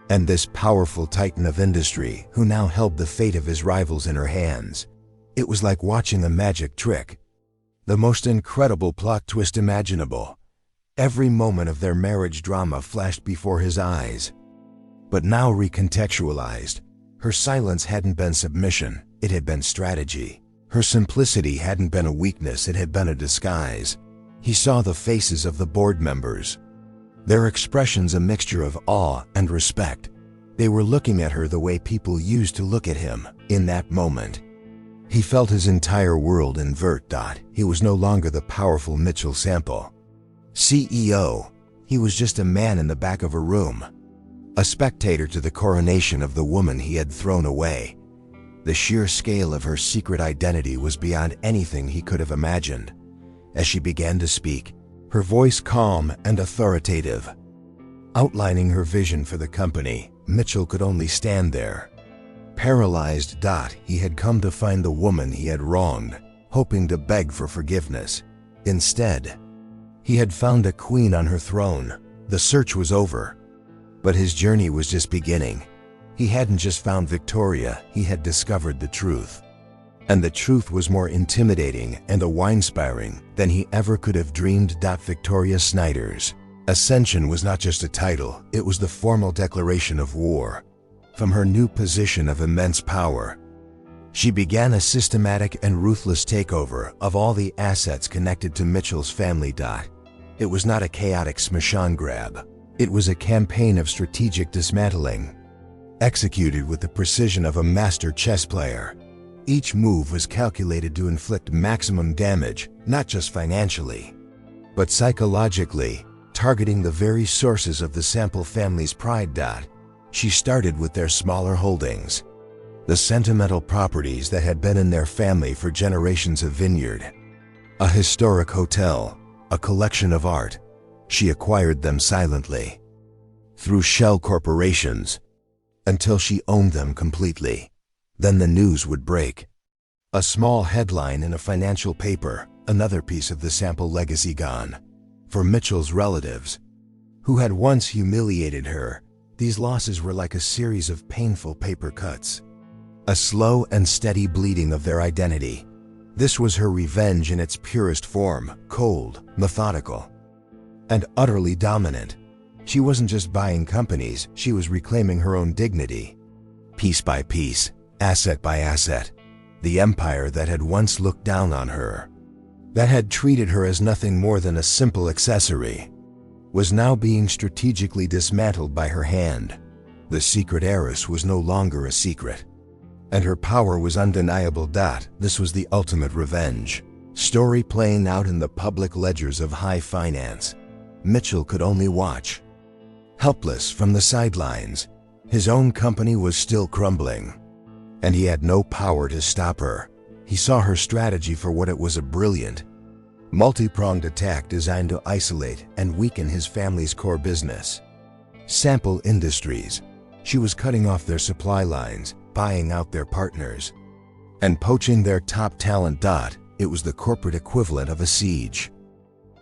A: and this powerful titan of industry who now held the fate of his rivals in her hands. It was like watching a magic trick, the most incredible plot twist imaginable. Every moment of their marriage drama flashed before his eyes. But now recontextualized, her silence hadn't been submission, it had been strategy. Her simplicity hadn't been a weakness, it had been a disguise. He saw the faces of the board members, their expressions a mixture of awe and respect. They were looking at her the way people used to look at him in that moment. He felt his entire world invert. He was no longer the powerful Mitchell Sample, CEO. He was just a man in the back of a room, a spectator to the coronation of the woman he had thrown away. The sheer scale of her secret identity was beyond anything he could have imagined. As she began to speak, her voice calm and authoritative, outlining her vision for the company, Mitchell could only stand there. Paralyzed. He had come to find the woman he had wronged, hoping to beg for forgiveness. Instead, he had found a queen on her throne. The search was over, but his journey was just beginning. He hadn't just found Victoria, he had discovered the truth. And the truth was more intimidating and awe-inspiring than he ever could have dreamed. Victoria Sneerd's ascension was not just a title, it was the formal declaration of war. From her new position of immense power, she began a systematic and ruthless takeover of all the assets connected to Mitchell's family. It was not a chaotic smash grab. It was a campaign of strategic dismantling, executed with the precision of a master chess player. Each move was calculated to inflict maximum damage, not just financially, but psychologically, targeting the very sources of the Sample family's pride. She started with their smaller holdings, the sentimental properties that had been in their family for generations. A vineyard, a historic hotel, a collection of art. She acquired them silently, through shell corporations, until she owned them completely. Then the news would break. A small headline in a financial paper, another piece of the Sample legacy gone. For Mitchell's relatives, who had once humiliated her, these losses were like a series of painful paper cuts. A slow and steady bleeding of their identity. This was her revenge in its purest form, cold, methodical, and utterly dominant. She wasn't just buying companies, she was reclaiming her own dignity. Piece by piece, asset by asset, the empire that had once looked down on her, that had treated her as nothing more than a simple accessory, was now being strategically dismantled by her hand. The secret heiress was no longer a secret, and her power was undeniable. This was the ultimate revenge story playing out in the public ledgers of high finance. Mitchell could only watch, helpless from the sidelines. His own company was still crumbling, and he had no power to stop her. He saw her strategy for what it was: a brilliant, multi-pronged attack designed to isolate and weaken his family's core business, Sample Industries. She was cutting off their supply lines, buying out their partners, and poaching their top talent. It was the corporate equivalent of a siege,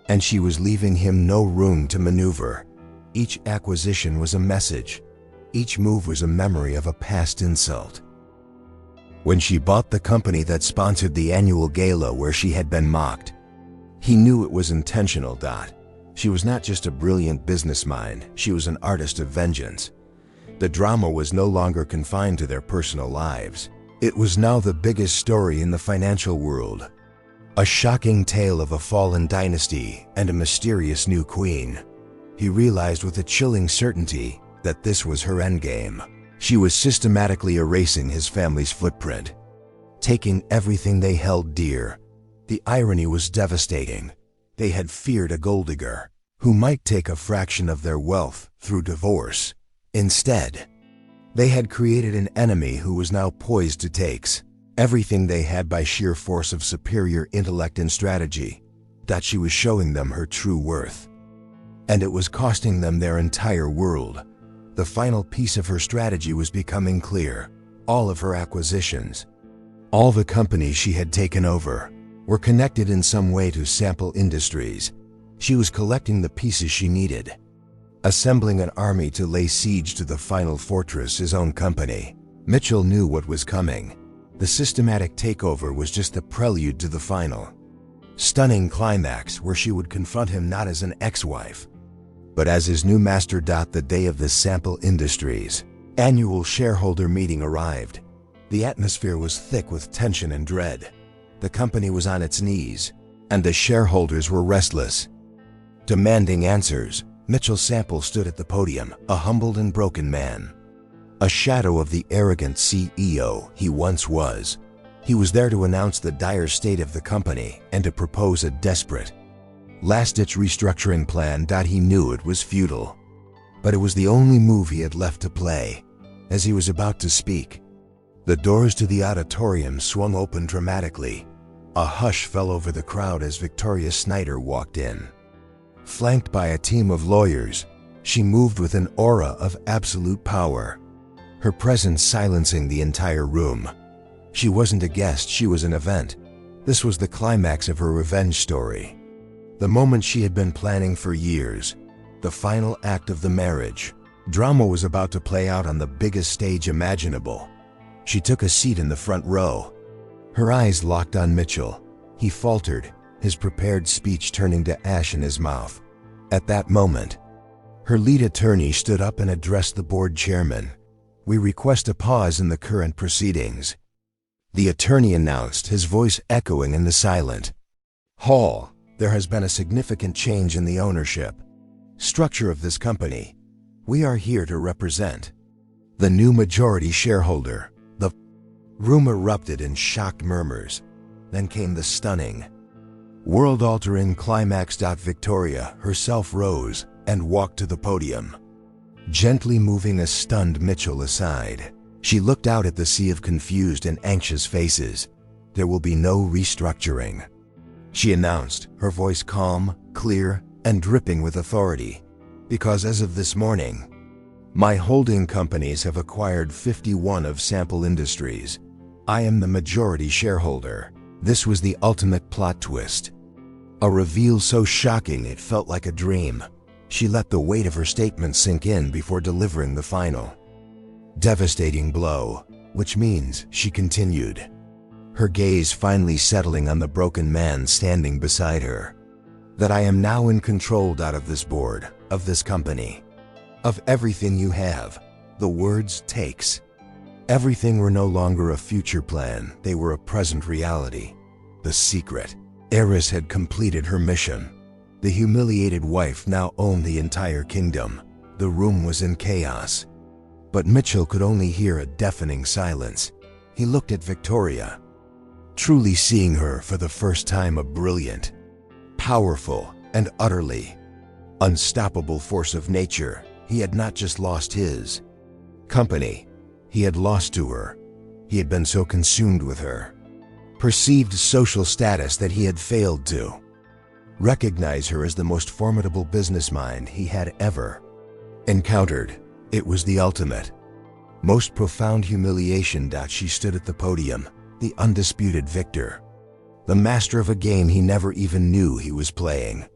A: and she was leaving him no room to maneuver. Each acquisition was a message. Each move was a memory of a past insult. When she bought the company that sponsored the annual gala where she had been mocked, he knew it was intentional. She was not just a brilliant business mind, she was an artist of vengeance. The drama was no longer confined to their personal lives. It was now the biggest story in the financial world. A shocking tale of a fallen dynasty and a mysterious new queen. He realized with a chilling certainty that this was her endgame. She was systematically erasing his family's footprint, taking everything they held dear. The irony was devastating. They had feared a gold digger who might take a fraction of their wealth through divorce. Instead, they had created an enemy who was now poised to take everything they had by sheer force of superior intellect and strategy. She was showing them her true worth, and it was costing them their entire world. The final piece of her strategy was becoming clear. All of her acquisitions, all the companies she had taken over, were connected in some way to Sample Industries. She was collecting the pieces she needed, assembling an army to lay siege to the final fortress, his own company. Mitchell knew what was coming. The systematic takeover was just the prelude to the final, stunning climax where she would confront him not as an ex-wife, but as his new master. The day of the Sample Industries annual shareholder meeting arrived. The atmosphere was thick with tension and dread. The company was on its knees, and the shareholders were restless, demanding answers. Mitchell Sample stood at the podium, a humbled and broken man, a shadow of the arrogant CEO he once was. He was there to announce the dire state of the company and to propose a desperate, last-ditch restructuring plan. He knew it was futile, but it was the only move he had left to play. As he was about to speak, The doors to the auditorium swung open dramatically. A hush fell over the crowd as Victoria Sneered walked in. Flanked by a team of lawyers, she moved with an aura of absolute power, her presence silencing the entire room. She wasn't a guest, she was an event. This was the climax of her revenge story. The moment she had been planning for years. The final act of the marriage. Drama was about to play out on the biggest stage imaginable. She took a seat in the front row. Her eyes locked on Mitchell. He faltered, his prepared speech turning to ash in his mouth. At that moment, her lead attorney stood up and addressed the board chairman. "We request a pause in the current proceedings," the attorney announced, his voice echoing in the silent hall. "There has been a significant change in the ownership structure of this company. We are here to represent the new majority shareholder." The room erupted in shocked murmurs. Then came the stunning, world-altering climax. Victoria herself rose and walked to the podium, gently moving a stunned Mitchell aside. She looked out at the sea of confused and anxious faces. "There will be no restructuring," she announced, her voice calm, clear, and dripping with authority. "Because as of this morning, my holding companies have acquired 51 of Sample Industries. I am the majority shareholder." This was the ultimate plot twist. A reveal so shocking it felt like a dream. She let the weight of her statement sink in before delivering the final, devastating blow, which means, she continued, her gaze finally settling on the broken man standing beside her, "that I am now in control of this board, of this company, of everything you have." The words takes. Everything were no longer a future plan, they were a present reality. The secret. Heiress had completed her mission. The humiliated wife now owned the entire kingdom. The room was in chaos. But Mitchell could only hear a deafening silence. He looked at Victoria, truly seeing her for the first time, a brilliant, powerful, and utterly unstoppable force of nature. He had not just lost his company, he had lost to her. He had been so consumed with her perceived social status that he had failed to recognize her as the most formidable business mind he had ever encountered. It was the ultimate, most profound humiliation. She stood at the podium, the undisputed victor, the master of a game he never even knew he was playing.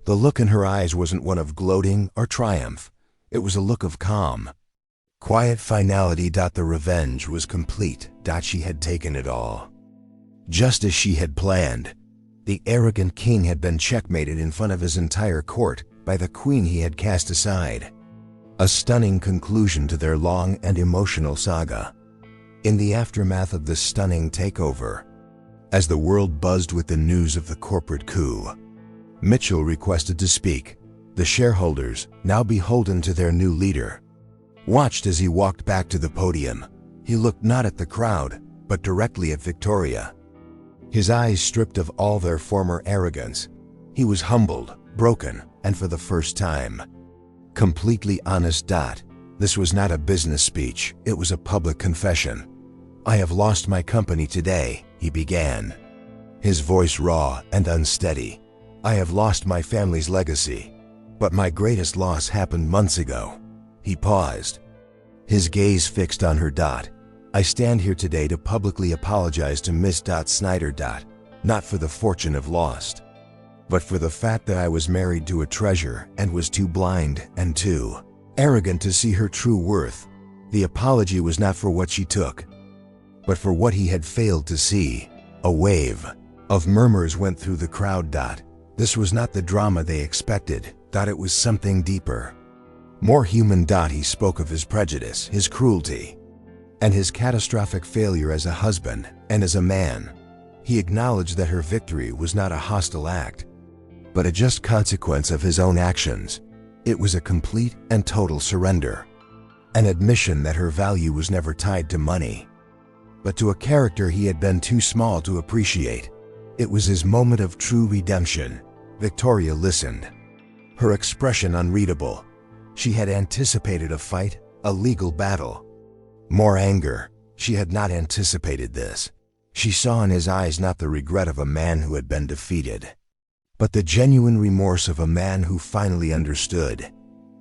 A: The look in her eyes wasn't one of gloating or triumph. It was a look of calm, quiet finality. The revenge was complete. She had taken it all. Just as she had planned. The arrogant king had been checkmated in front of his entire court by the queen he had cast aside. A stunning conclusion to their long and emotional saga. In the aftermath of this stunning takeover, as the world buzzed with the news of the corporate coup, Mitchell requested to speak. The shareholders, now beholden to their new leader, watched as he walked back to the podium. He looked not at the crowd, but directly at Victoria. His eyes stripped of all their former arrogance. He was humbled, broken, and for the first time, completely honest. This was not a business speech, it was a public confession. "I have lost my company today," he began, his voice raw and unsteady. "I have lost my family's legacy. But my greatest loss happened months ago." He paused, his gaze fixed on her. "I stand here today to publicly apologize to Miss Sneered, not for the fortune I've lost, but for the fact that I was married to a treasure and was too blind and too arrogant to see her true worth." The apology was not for what she took, but for what he had failed to see. A wave of murmurs went through the crowd. This was not the drama they expected. It was something deeper, more human. He spoke of his prejudice, his cruelty, and his catastrophic failure as a husband and as a man. He acknowledged that her victory was not a hostile act, but a just consequence of his own actions. It was a complete and total surrender, an admission that her value was never tied to money, but to a character he had been too small to appreciate. It was his moment of true redemption. Victoria listened, her expression unreadable. She had anticipated a fight, a legal battle, more anger, She had not anticipated this. She saw in his eyes not the regret of a man who had been defeated, but the genuine remorse of a man who finally understood.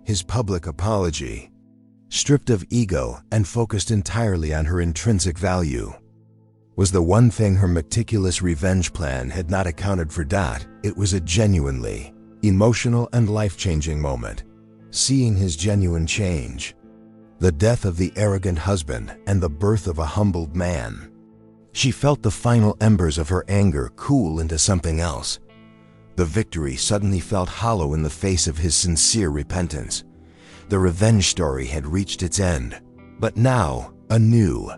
A: His public apology, stripped of ego and focused entirely on her intrinsic value, was the one thing her meticulous revenge plan had not accounted for. It was a genuinely emotional and life-changing moment. Seeing his genuine change, the death of the arrogant husband and the birth of a humbled man. She felt the final embers of her anger cool into something else. The victory suddenly felt hollow in the face of his sincere repentance. The revenge story had reached its end, but now a new,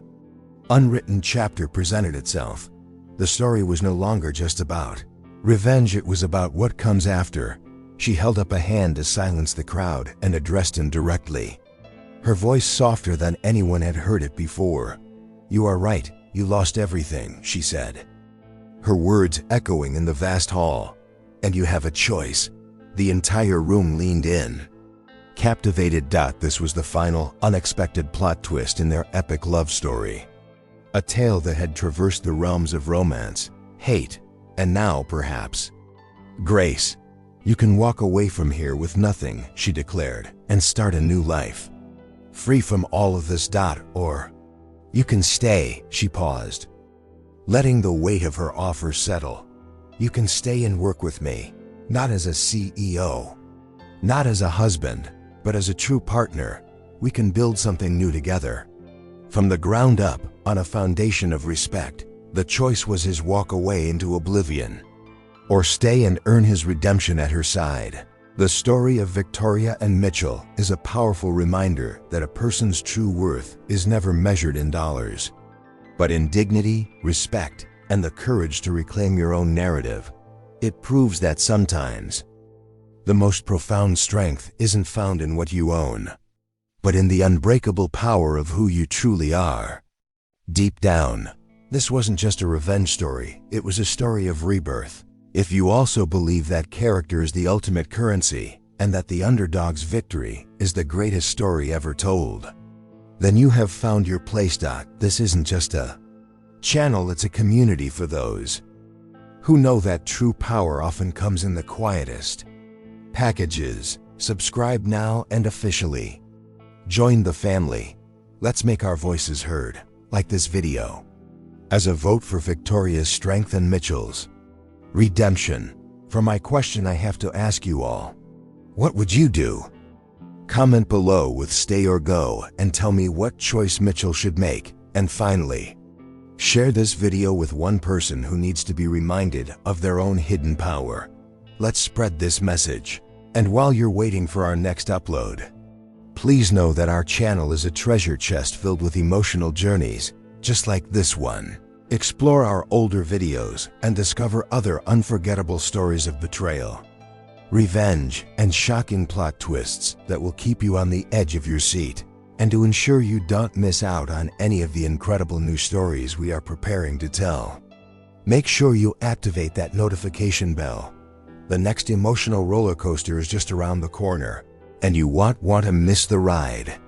A: unwritten chapter presented itself. The story was no longer just about revenge, it was about what comes after. She held up a hand to silence the crowd and addressed him directly, her voice softer than anyone had heard it before. "You are right, you lost everything," she said, her words echoing in the vast hall. "And you have a choice." The entire room leaned in, captivated. This was the final, unexpected plot twist in their epic love story. A tale that had traversed the realms of romance, hate, and now, perhaps, grace. "You can walk away from here with nothing," she declared, "and start a new life, free from all of this. Or you can stay." She paused, letting the weight of her offer settle. "You can stay and work with me, not as a CEO, not as a husband, but as a true partner. We can build something new together, from the ground up, on a foundation of respect." The choice was his: walk away into oblivion, or stay and earn his redemption at her side. The story of Victoria and Mitchell is a powerful reminder that a person's true worth is never measured in dollars, but in dignity, respect, and the courage to reclaim your own narrative. It proves that sometimes the most profound strength isn't found in what you own, but in the unbreakable power of who you truly are. Deep down, this wasn't just a revenge story, it was a story of rebirth. If you also believe that character is the ultimate currency, and that the underdog's victory is the greatest story ever told, then you have found your place. This isn't just a channel, it's a community for those who know that true power often comes in the quietest packages. Subscribe now and officially join the family. Let's make our voices heard. Like this video as a vote for Victoria's strength and Mitchell's redemption. For my question, I have to ask you all, what would you do? Comment below with stay or go and tell me what choice Mitchell should make. And finally, share this video with one person who needs to be reminded of their own hidden power. Let's spread this message. And while you're waiting for our next upload, please know that our channel is a treasure chest filled with emotional journeys, just like this one. Explore our older videos and discover other unforgettable stories of betrayal, revenge, and shocking plot twists that will keep you on the edge of your seat. And to ensure you don't miss out on any of the incredible new stories we are preparing to tell, make sure you activate that notification bell. The next emotional roller coaster is just around the corner, and you won't want to miss the ride.